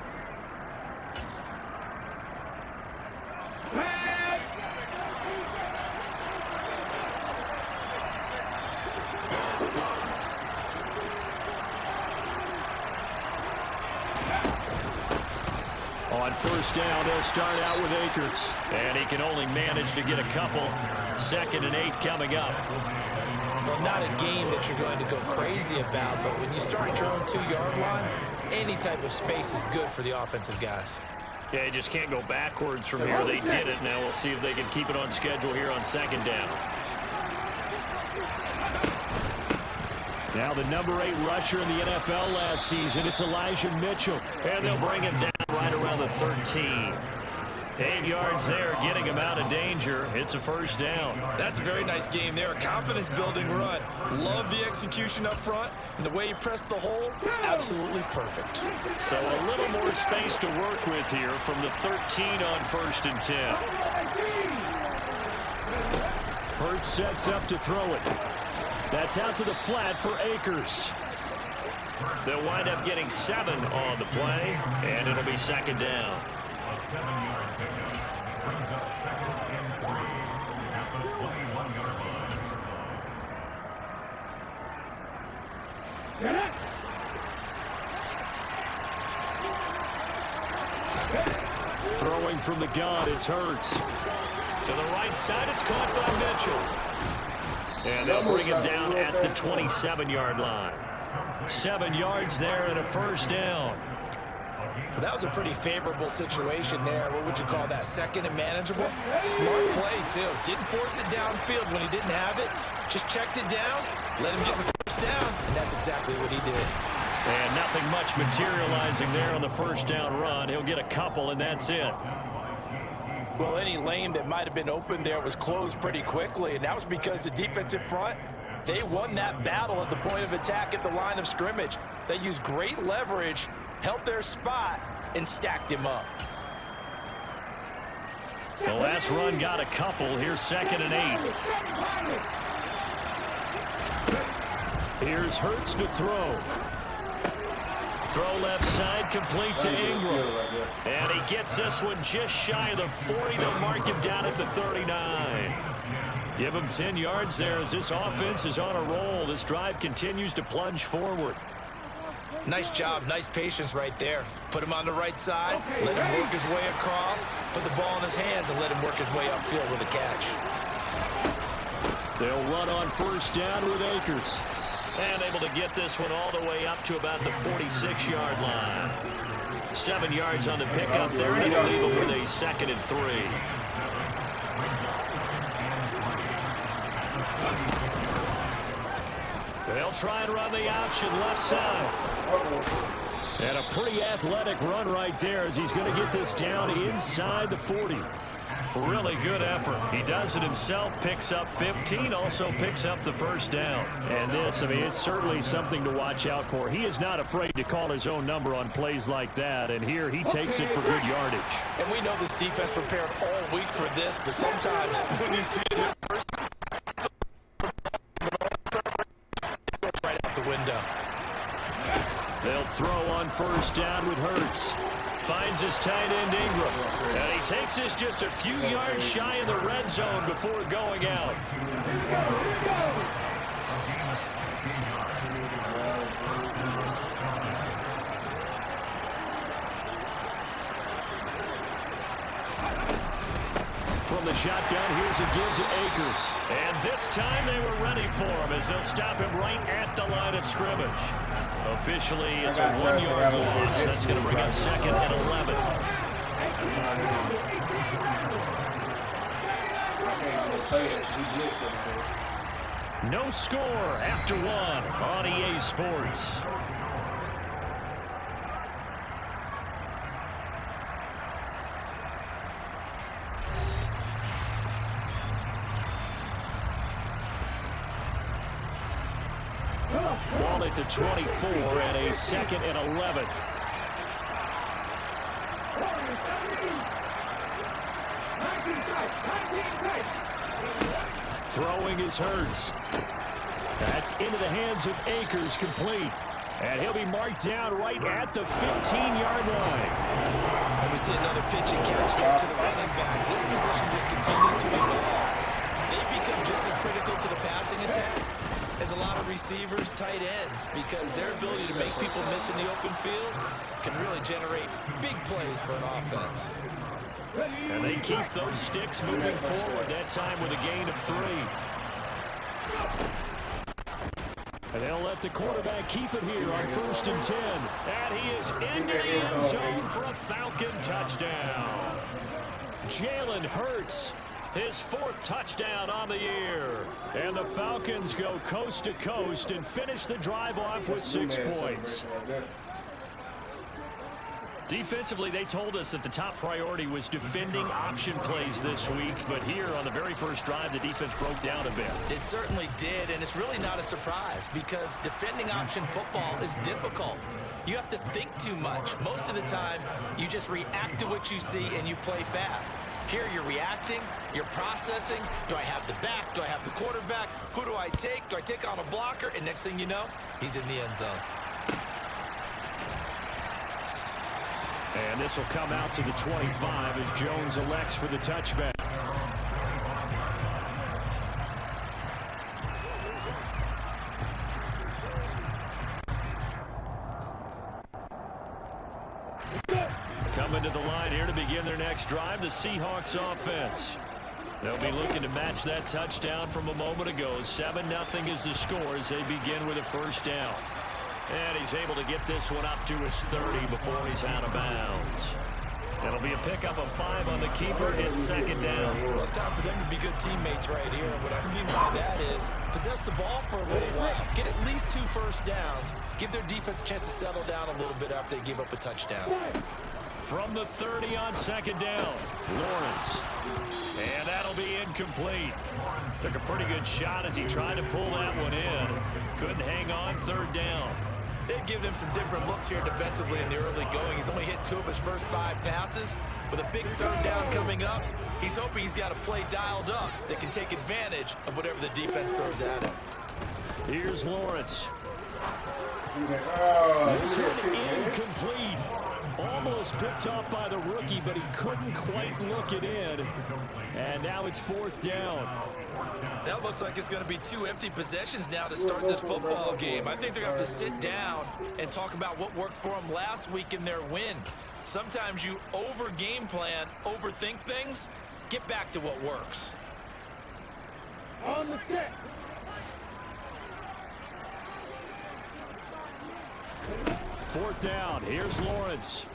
On first down, they'll start out with Akers. And he can only manage to get a couple. 2nd and 8 coming up. Well, not a game that you're going to go crazy about, but when you start at your own 2-yard line, any type of space is good for the offensive guys. Yeah, you just can't go backwards from here. They did it. Now we'll see if they can keep it on schedule here on 2nd down. Now the number 8 rusher in the NFL last season, it's Elijah Mitchell. And they'll bring him down right around the 13. 8 yards there, getting him out of danger. It's a first down. That's a very nice game there. A confidence-building run. Love the execution up front. And the way he pressed the hole, absolutely perfect. So a little more space to work with here from the 13 on 1st and 10. Hurts sets up to throw it. That's out to the flat for Akers. They'll wind up getting 7 on the play, and it'll be 2nd down. from the gun. It's Hurts. To the right side, it's caught by Mitchell. And they'll bring him down at the 27-yard line. 7 yards there and a first down. That was a pretty favorable situation there. What would you call that? Second and manageable? Smart play, too. Didn't force it downfield when he didn't have it. Just checked it down, let him get the first down, and that's exactly what he did. And nothing much materializing there on the first down run. He'll get a couple, and that's it. Well, any lane that might have been open there was closed pretty quickly, and that was because the defensive front, they won that battle at the point of attack at the line of scrimmage. They used great leverage, held their spot, and stacked him up. The last run got a couple. Here's 2nd and 8. Here's Hurts to throw. Throw left side, complete to Ingram. And he gets this one just shy of the 40. They'll mark him down at the 39. Give him 10 yards there as this offense is on a roll. This drive continues to plunge forward. Nice job, nice patience right there. Put him on the right side, let him work his way across, put the ball in his hands, and let him work his way upfield with a catch. They'll run on first down with Akers. And able to get this one all the way up to about the 46-yard line. 7 yards on the pickup there, and it'll leave him with a 2nd and 3. They'll try and run the option left side. And a pretty athletic run right there as he's going to get this down inside the 40. Really good effort. He does it himself, picks up 15, also picks up the first down. And this, I mean, it's certainly something to watch out for. He is not afraid to call his own number on plays like that, and here he takes it for good yardage. And we know this defense prepared all week for this, but sometimes when you see it in person, it goes right out the window. They'll throw on first down with Hurts. Finds his tight end Ingram. And he takes this just a few yards shy of the red zone before going out. From the shotgun, here's a give to Akers. And this time they were ready for him as they'll stop him right at the line of scrimmage. Officially, it's a 1-yard loss. That's going to bring up 2nd and 11. No score after 1 on EA Sports. Ball at the 24 and a 2nd and 11. Throwing is Hurts. That's into the hands of Akers, complete. And he'll be marked down right at the 15-yard line. And we see another pitch and catch there to the running back. This position just continues to evolve. They become just as critical to the passing attack as a lot of receivers, tight ends, because their ability to make people miss in the open field can really generate big plays for an offense. And they keep those sticks moving forward, that time with a gain of 3. And they'll let the quarterback keep it here on 1st and 10. And he is into the end zone for a Falcon touchdown. Jalen Hurts, his 4th touchdown on the year. And the Falcons go coast to coast and finish the drive off with 6 points. Defensively, they told us that the top priority was defending option plays this week, but here on the very first drive, the defense broke down a bit. It certainly did, and it's really not a surprise because defending option football is difficult. You have to think too much. Most of the time, you just react to what you see and you play fast. Here you're reacting, you're processing. Do I have the back? Do I have the quarterback? Who do I take? Do I take on a blocker? And next thing you know, he's in the end zone. And this will come out to the 25 as Jones elects for the touchback. Coming to the line here to begin their next drive, the Seahawks offense. They'll be looking to match that touchdown from a moment ago. 7-0 is the score as they begin with a first down. And he's able to get this one up to his 30 before he's out of bounds. It'll be a pickup of 5 on the keeper. It's second down. Well, it's time for them to be good teammates right here. And what I mean by that is possess the ball for a little while. Get at least 2 first downs. Give their defense a chance to settle down a little bit after they give up a touchdown. From the 30 on second down, Lawrence. And that'll be incomplete. Took a pretty good shot as he tried to pull that one in. Couldn't hang on, third down. They've given him some different looks here defensively in the early going. He's only hit 2 of his first 5 passes. With a big third down coming up, he's hoping he's got a play dialed up that can take advantage of whatever the defense throws at him. Here's Lawrence. Oh, This one incomplete. Almost picked off by the rookie, but he couldn't quite look it in. And now it's fourth down. That looks like it's going to be 2 empty possessions now to start this football game. I think they're going to have to sit down and talk about what worked for them last week in their win. Sometimes you over-game plan, overthink things. Get back to what works. On the set. Fourth down. Here's Lawrence.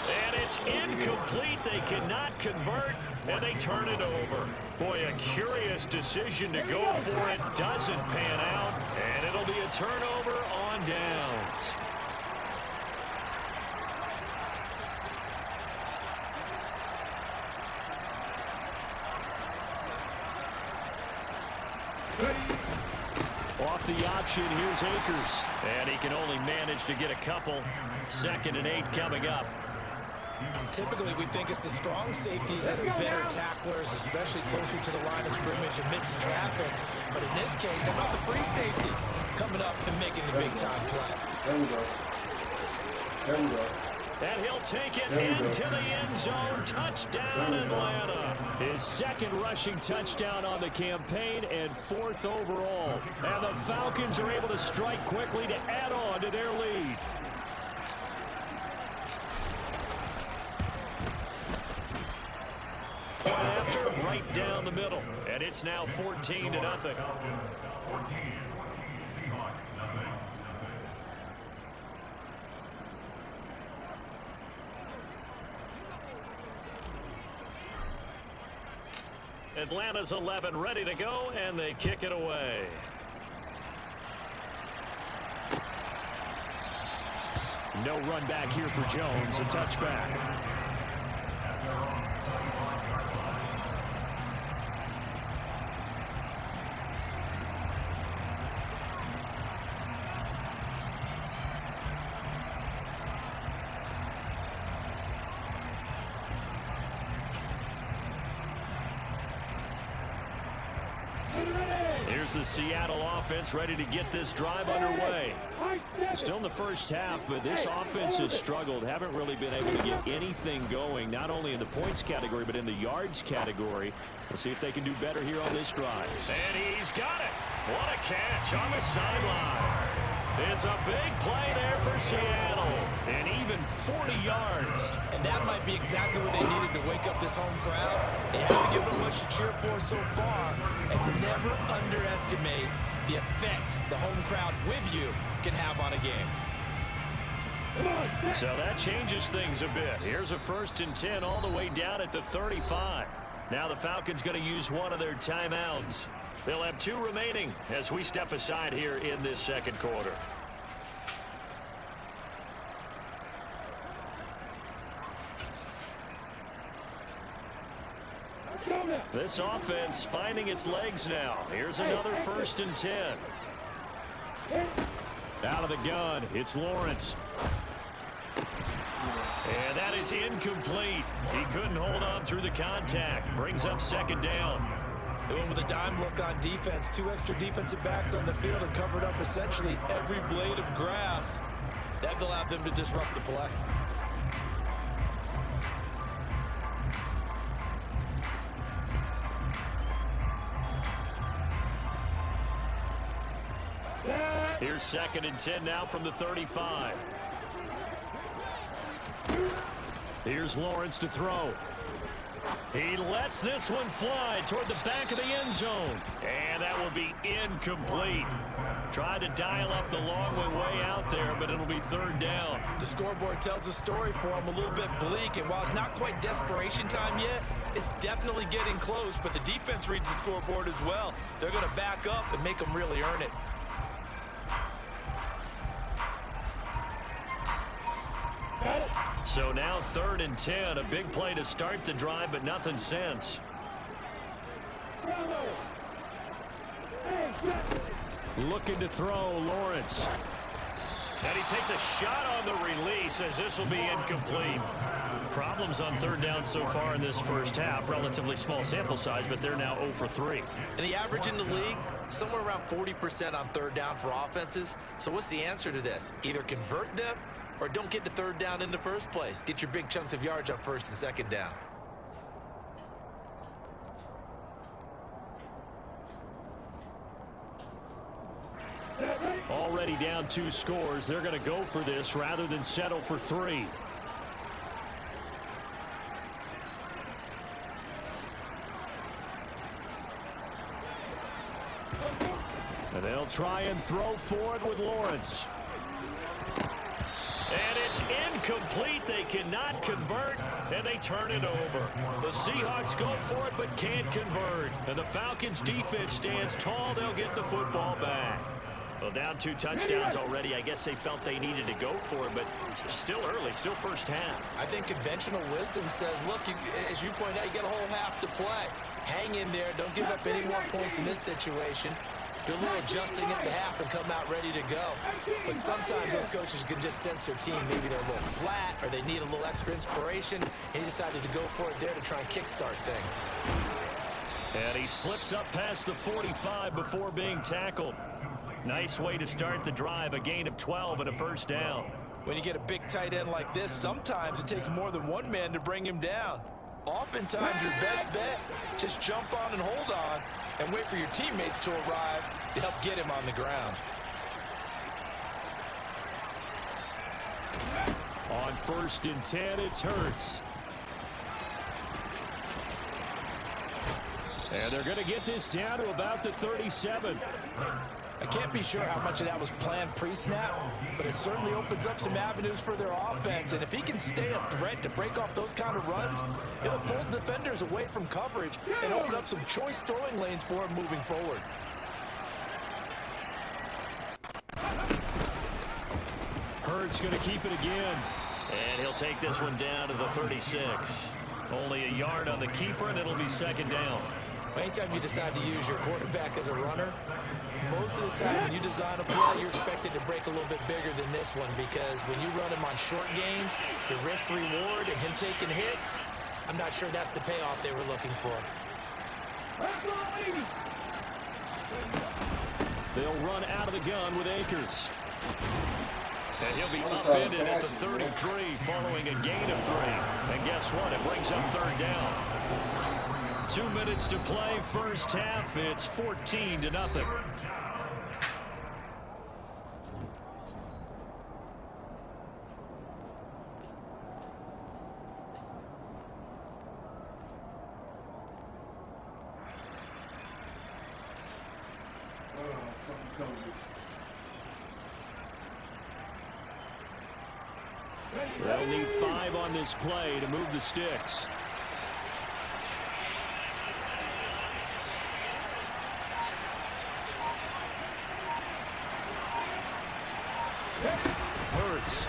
And it's incomplete. They cannot convert, and they turn it over. Boy, a curious decision to go for it. Doesn't pan out, and it'll be a turnover on downs. Off the option, here's Akers. And he can only manage to get a couple. 2nd and 8 coming up. Typically, we think it's the strong safeties that are better tacklers, especially closer to the line of scrimmage amidst traffic. But in this case, how about the free safety coming up and making the big-time play? There we go. There we go. And he'll take it into the end zone. Touchdown, Atlanta. His 2nd rushing touchdown on the campaign and 4th overall. And the Falcons are able to strike quickly to add on to their lead. After, right down the middle. And it's now 14-0. Atlanta's 11 ready to go, and they kick it away. No run back here for Jones, a touchback. Here's the Seattle offense ready to get this drive underway. Still in the first half, but this offense has struggled. Haven't really been able to get anything going, not only in the points category, but in the yards category. We'll see if they can do better here on this drive. And he's got it. What a catch on the sideline. It's a big play there for Seattle. And even 40 yards. And that might be exactly what they needed to wake up this home crowd. They haven't given them much to cheer for so far. And never underestimate the effect the home crowd with you can have on a game. So that changes things a bit. Here's a 1st and 10 all the way down at the 35. Now the Falcons going to use one of their timeouts. They'll have 2 remaining as we step aside here in this second quarter. This offense finding its legs now. Here's another 1st and 10. Out of the gun, it's Lawrence. And that is incomplete. He couldn't hold on through the contact. Brings up 2nd down. They went with a dime look on defense. 2 extra defensive backs on the field and covered up essentially every blade of grass. That allowed them to disrupt the play. Here's 2nd and 10 now from the 35. Here's Lawrence to throw. He lets this one fly toward the back of the end zone. And that will be incomplete. Tried to dial up the long way out there, but it'll be third down. The scoreboard tells a story for him, a little bit bleak. And while it's not quite desperation time yet, it's definitely getting close. But the defense reads the scoreboard as well. They're going to back up and make them really earn it. So now 3rd and 10, a big play to start the drive, but nothing since. Looking to throw, Lawrence. And he takes a shot on the release as this will be incomplete. Problems on 3rd down so far in this first half. Relatively small sample size, but they're now 0 for 3. And the average in the league, somewhere around 40% on 3rd down for offenses. So what's the answer to this? Either convert them or don't get to 3rd down in the first place. Get your big chunks of yards on 1st and 2nd down. Already down 2 scores. They're going to go for this rather than settle for 3. And they'll try and throw for it with Lawrence. And it's incomplete. They cannot convert, and they turn it over. The Seahawks go for it, but can't convert. And the Falcons' defense stands tall. They'll get the football back. Well, down 2 touchdowns already. I guess they felt they needed to go for it, but still early, still first half. I think conventional wisdom says, look, as you point out, you got a whole half to play. Hang in there. Don't give up any more points in this situation. Do a little adjusting at the half and come out ready to go. But sometimes those coaches can just sense their team. Maybe they're a little flat or they need a little extra inspiration. And he decided to go for it there to try and kickstart things. And he slips up past the 45 before being tackled. Nice way to start the drive, a gain of 12 and a first down. When you get a big tight end like this, sometimes it takes more than one man to bring him down. Oftentimes, your best bet, just jump on and hold on and wait for your teammates to arrive to help get him on the ground. On 1st and 10, it's Hurts. And they're going to get this down to about the 37. I can't be sure how much of that was planned pre-snap, but it certainly opens up some avenues for their offense. And if he can stay a threat to break off those kind of runs, it'll pull defenders away from coverage and open up some choice throwing lanes for him moving forward. Hurts going to keep it again. And he'll take this one down to the 36. Only a yard on the keeper, and it'll be 2nd down. Anytime you decide to use your quarterback as a runner, most of the time when you design a play, you're expected to break a little bit bigger than this one, because when you run him on short gains, the risk-reward and him taking hits, I'm not sure that's the payoff they were looking for. They'll run out of the gun with Akers. And he'll be upended at the 33 following a gain of 3. And guess what? It brings up 3rd down. 2 minutes to play, first half. It's 14-0. They'll need 5 on this play to move the sticks. Hurts.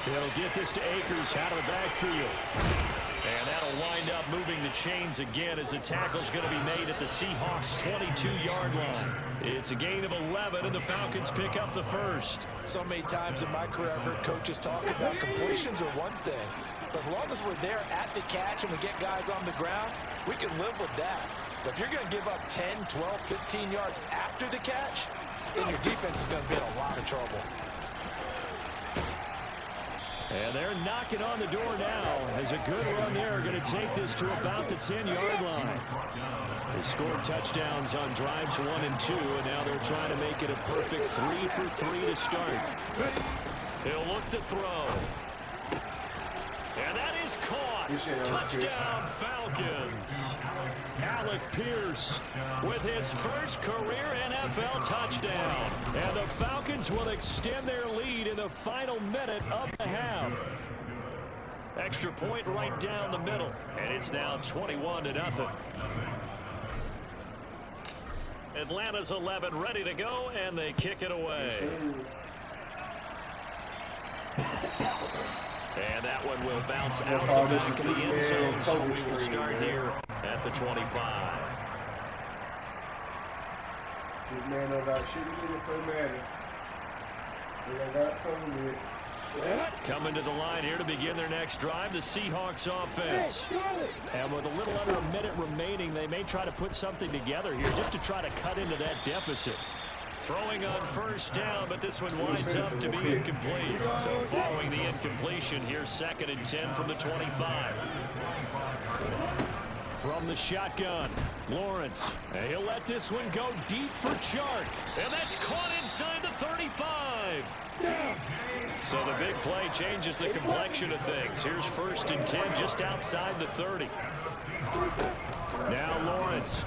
They'll get this to Akers out of the backfield. And that'll wind up moving the chains again as the tackle's going to be made at the Seahawks' 22-yard line. It's a gain of 11, and the Falcons pick up the first. So many times in my career, I've heard coaches talk about completions are one thing. But as long as we're there at the catch and we get guys on the ground, we can live with that. But if you're going to give up 10, 12, 15 yards after the catch, then your defense is going to be in a lot of trouble. And they're knocking on the door now as a good run there going to take this to about the 10-yard line. They scored touchdowns on drives 1 and 2, and now they're trying to make it a perfect 3 for 3 to start. He'll look to throw. And that is caught. Touchdown, Falcons. Alec Pierce with his first career NFL touchdown. And the Falcons will extend their lead in the final minute of the half. Extra point right down the middle. And it's now 21-0. Atlanta's 11 ready to go, and they kick it away. And that one will bounce out of the back of the end zone, so we will start here at the 25. This man don't got shit to do to play Madden. They got COVID. Coming to the line here to begin their next drive, the Seahawks offense. And with a little under a minute remaining, they may try to put something together here just to try to cut into that deficit. Throwing on first down, but this one winds up to be incomplete. So following the incompletion, here's 2nd and 10 from the 25. From the shotgun, Lawrence. And he'll let this one go deep for Chark. And that's caught inside the 35. So the big play changes the complexion of things. Here's 1st and 10 just outside the 30. Now Lawrence.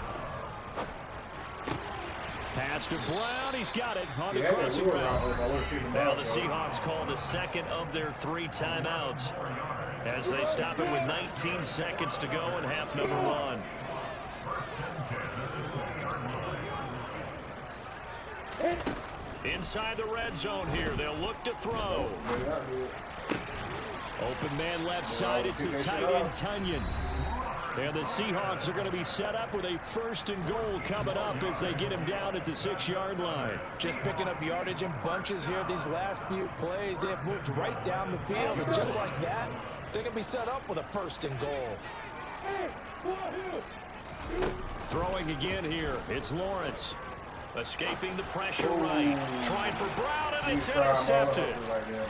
Pass to Brown. He's got it on the crossing route. Now the Seahawks call the second of their 3 timeouts as they stop it with 19 seconds to go in half number 1. Inside the red zone here. They'll look to throw. Open man left side. It's the tight end, Tunyon. And the Seahawks are going to be set up with a 1st and goal coming up as they get him down at the 6-yard line. Just picking up yardage in bunches here. These last few plays, they have moved right down the field. And just like that, they're going to be set up with a 1st and goal. Throwing again here. It's Lawrence. Escaping the pressure right. Trying for Brown, and it's intercepted.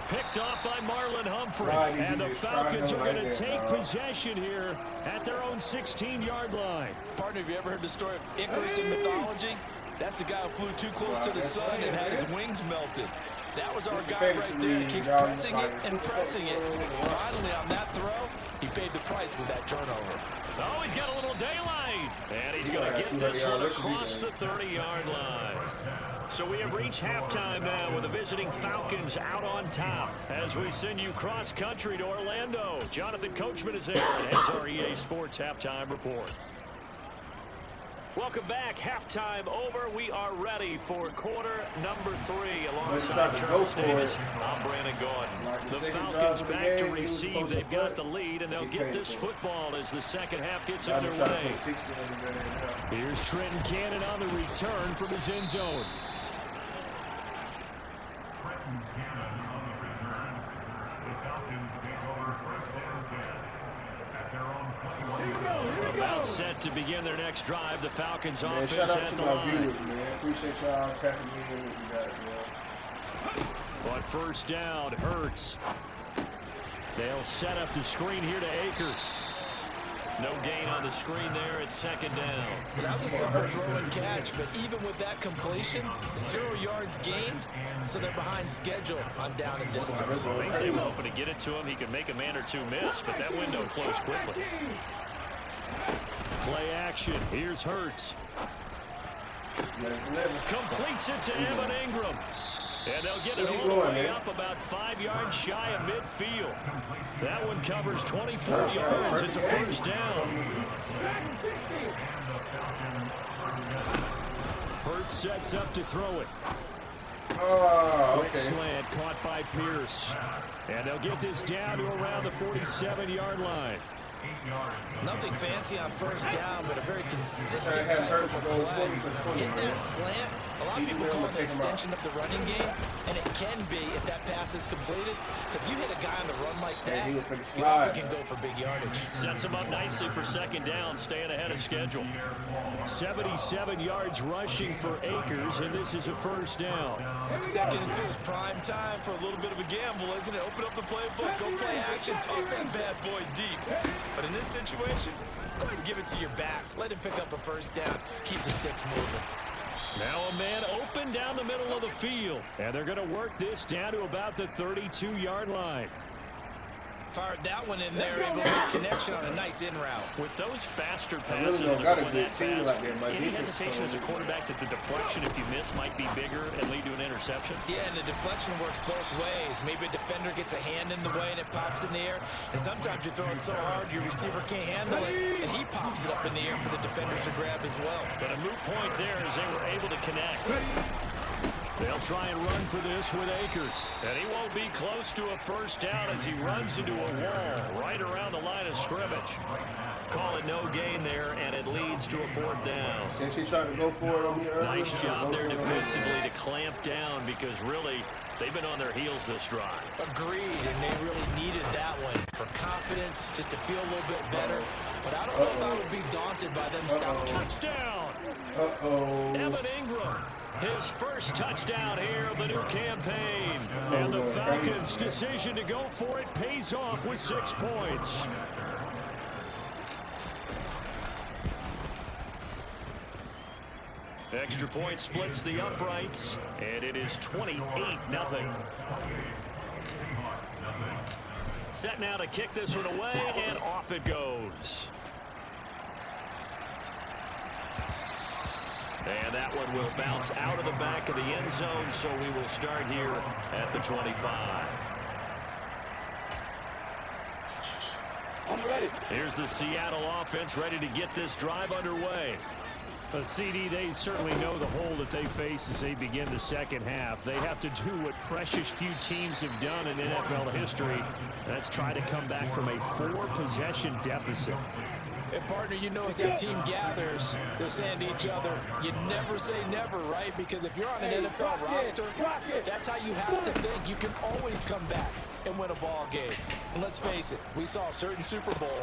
Picked off by Marlon Humphrey. And the Falcons are going to take possession here at their own 16-yard line. Partner, have you ever heard the story of Icarus in mythology? That's the guy who flew too close to the sun and had his wings melted. That was our guy right there. Keep pressing it and pressing it. Finally, on that throw, he paid the price with that turnover. Oh, he's got a little daylight. And he's going to get this one across the 30-yard line. So we have reached halftime now with the visiting Falcons out on top. As we send you cross-country to Orlando, Jonathan Coachman is there and has our EA Sports Halftime Report. Welcome back. Halftime over. We are ready for quarter number 3 alongside Charles Davis. I'm Brandon Gordon. The Falcons back to receive. They've got the lead, and they'll get this football as the second half gets underway. Here's Trenton Cannon on the return from his end zone. Trenton Cannon on the return. The Falcons take over first and 10 at their own 21. About set to begin their next drive. The Falcons offense shout out at to the my line. viewers, man. Appreciate y'all tapping in with you guys, man. But first down, Hurts. They'll set up the screen here to Akers. No gain on the screen there. It's 2nd down. Well, that was a simple throw and catch, but even with that completion, 0 yards gained, so they're behind schedule on down and distance. They were hoping to get it to him. He could make a man or two miss, but that window closed quickly. Play action. Here's Hurts. Completes it to Evan Ingram. And they'll get it all the way up about 5 yards shy of midfield. That one covers 24 yards. It's a first down. Hurts sets up to throw it. Quick slant caught by Pierce. And they'll get this down to around the 47-yard line. Nothing fancy on first down, but a very consistent type of a play. Get that slant. A lot of people call it an extension of the running game, and it can be if that pass is completed, because you hit a guy on the run like that, you can go for big yardage. Sets him up nicely for 2nd down, staying ahead of schedule. 77 yards rushing for Akers, and this is a first down. 2nd and 2 is prime time for a little bit of a gamble, isn't it? Open up the playbook, go play action, toss that bad boy deep. But in this situation, go ahead and give it to your back. Let him pick up a first down. Keep the sticks moving. Now a man open down the middle of the field. And they're going to work this down to about the 32-yard line. Fired that one in there, able to make connection on a nice in route. With those faster I passes, really don't got a good team like that. My any defense hesitation as a quarterback that the deflection, if you miss, might be bigger and lead to an interception? Yeah, and the deflection works both ways. Maybe a defender gets a hand in the way and it pops in the air. And sometimes you throw it so hard your receiver can't handle it, and he pops it up in the air for the defenders to grab as well. But a moot point there as they were able to connect. They'll try and run for this with Akers. And he won't be close to a first down as he runs into a wall right around the line of scrimmage. Call it no gain there, and it leads to a fourth down. Since he tried to go for it on me earlier. Nice job there defensively to clamp down because really they've been on their heels this drive. Agreed, and they really needed that one for confidence, just to feel a little bit better. But I don't know if I would be daunted by them stopping. Touchdown! Uh-oh. Evan Ingram. His first touchdown here of the new campaign. And the Falcons' decision to go for it pays off with 6 points. Extra point splits the uprights, and it is 28-0. Set now to kick this one away, and off it goes. And that one will bounce out of the back of the end zone, so we will start here at the 25. I'm ready. Here's the Seattle offense ready to get this drive underway. CD, they certainly know the hole that they face as they begin the second half. They have to do what precious few teams have done in NFL history. That's try to come back from a 4-possession deficit. And partner, you know, as that team gathers, they're saying to each other, you never say never, right? Because if you're on an NFL roster, that's how you have to think. You can always come back and win a ball game. And let's face it, we saw a certain Super Bowl.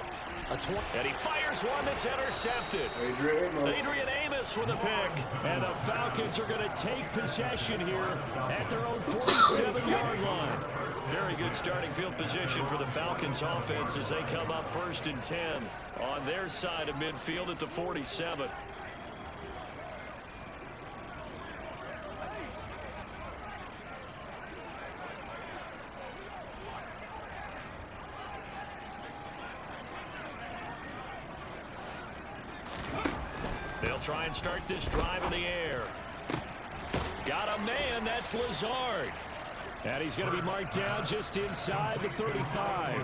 And he fires one that's intercepted. Adrian Amos with a pick. And the Falcons are going to take possession here at their own 47-yard line. Very good starting field position for the Falcons offense as they come up 1st and 10 on their side of midfield at the 47. They'll try and start this drive in the air. Got a man, that's Lazard. And he's going to be marked down just inside the 35.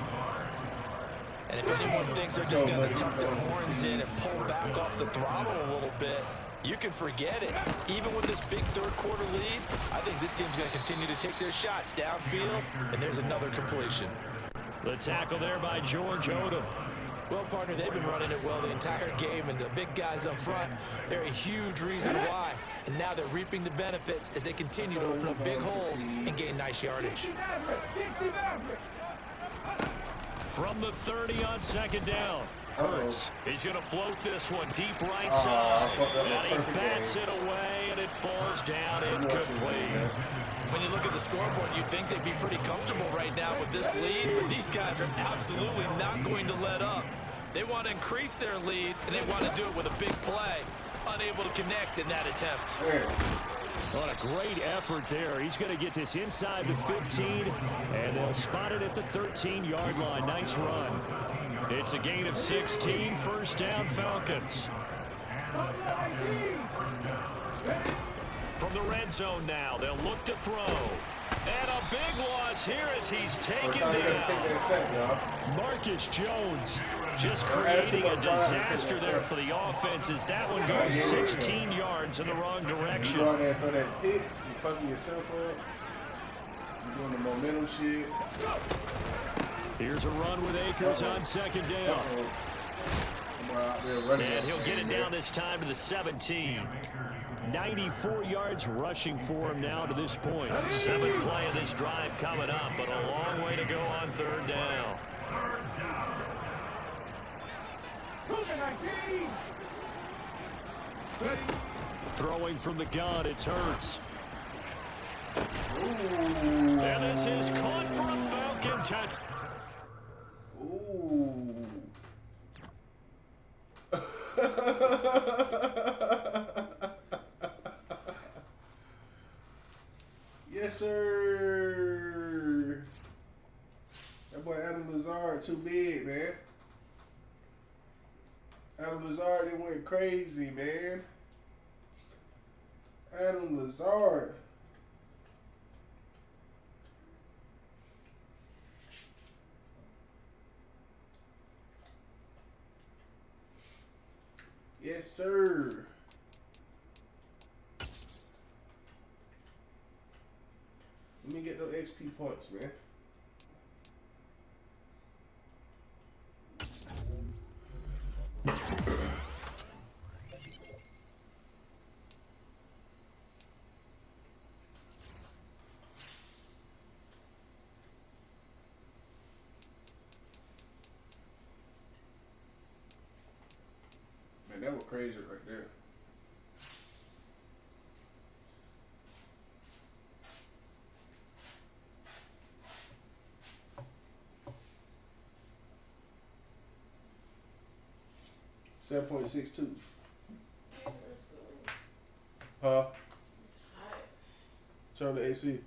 And if anyone thinks they're just going to tuck their horns in and pull back off the throttle a little bit, you can forget it. Even with this big third-quarter lead, I think this team's going to continue to take their shots downfield, and there's another completion. The tackle there by George Odom. Well, partner, they've been running it well the entire game, and the big guys up front, they're a huge reason why. And now they're reaping the benefits as they continue to open up big holes and gain nice yardage. From the 30 on 2nd down. Hurts. He's going to float this one deep right side. And he bats it away, and it falls down incomplete. When you look at the scoreboard, you'd think they'd be pretty comfortable right now with this lead, but these guys are absolutely not going to let up. They want to increase their lead, and they want to do it with a big play. Unable to connect in that attempt. What a great effort there. He's going to get this inside the 15, and they'll spot it at the 13-yard line. Nice run. It's a gain of 16, 1st down Falcons. From the red zone now, they'll look to throw. And a big loss here as he's taken down. Marcus Jones just creating a disaster there for the offense as that one goes 16 yards in the wrong direction. You go out there and throw that pick, you fucking yourself up. You're doing the momentum shit. Here's a run with Akers on 2nd down. And he'll get it down this time to the 17. 94 yards rushing for him now to this point. 7th play of this drive coming up, but a long way to go on 3rd down. Throwing from the gun, it's Hurts. And this is caught for a Falcon touch. Ooh. sir. That boy Adam Lazard too big, man. Adam Lazard, they went crazy, man. Adam Lazard. Yes, sir. Let me get those XP points, man. Man, that was crazy right there. $7.62. Huh? Turn the AC.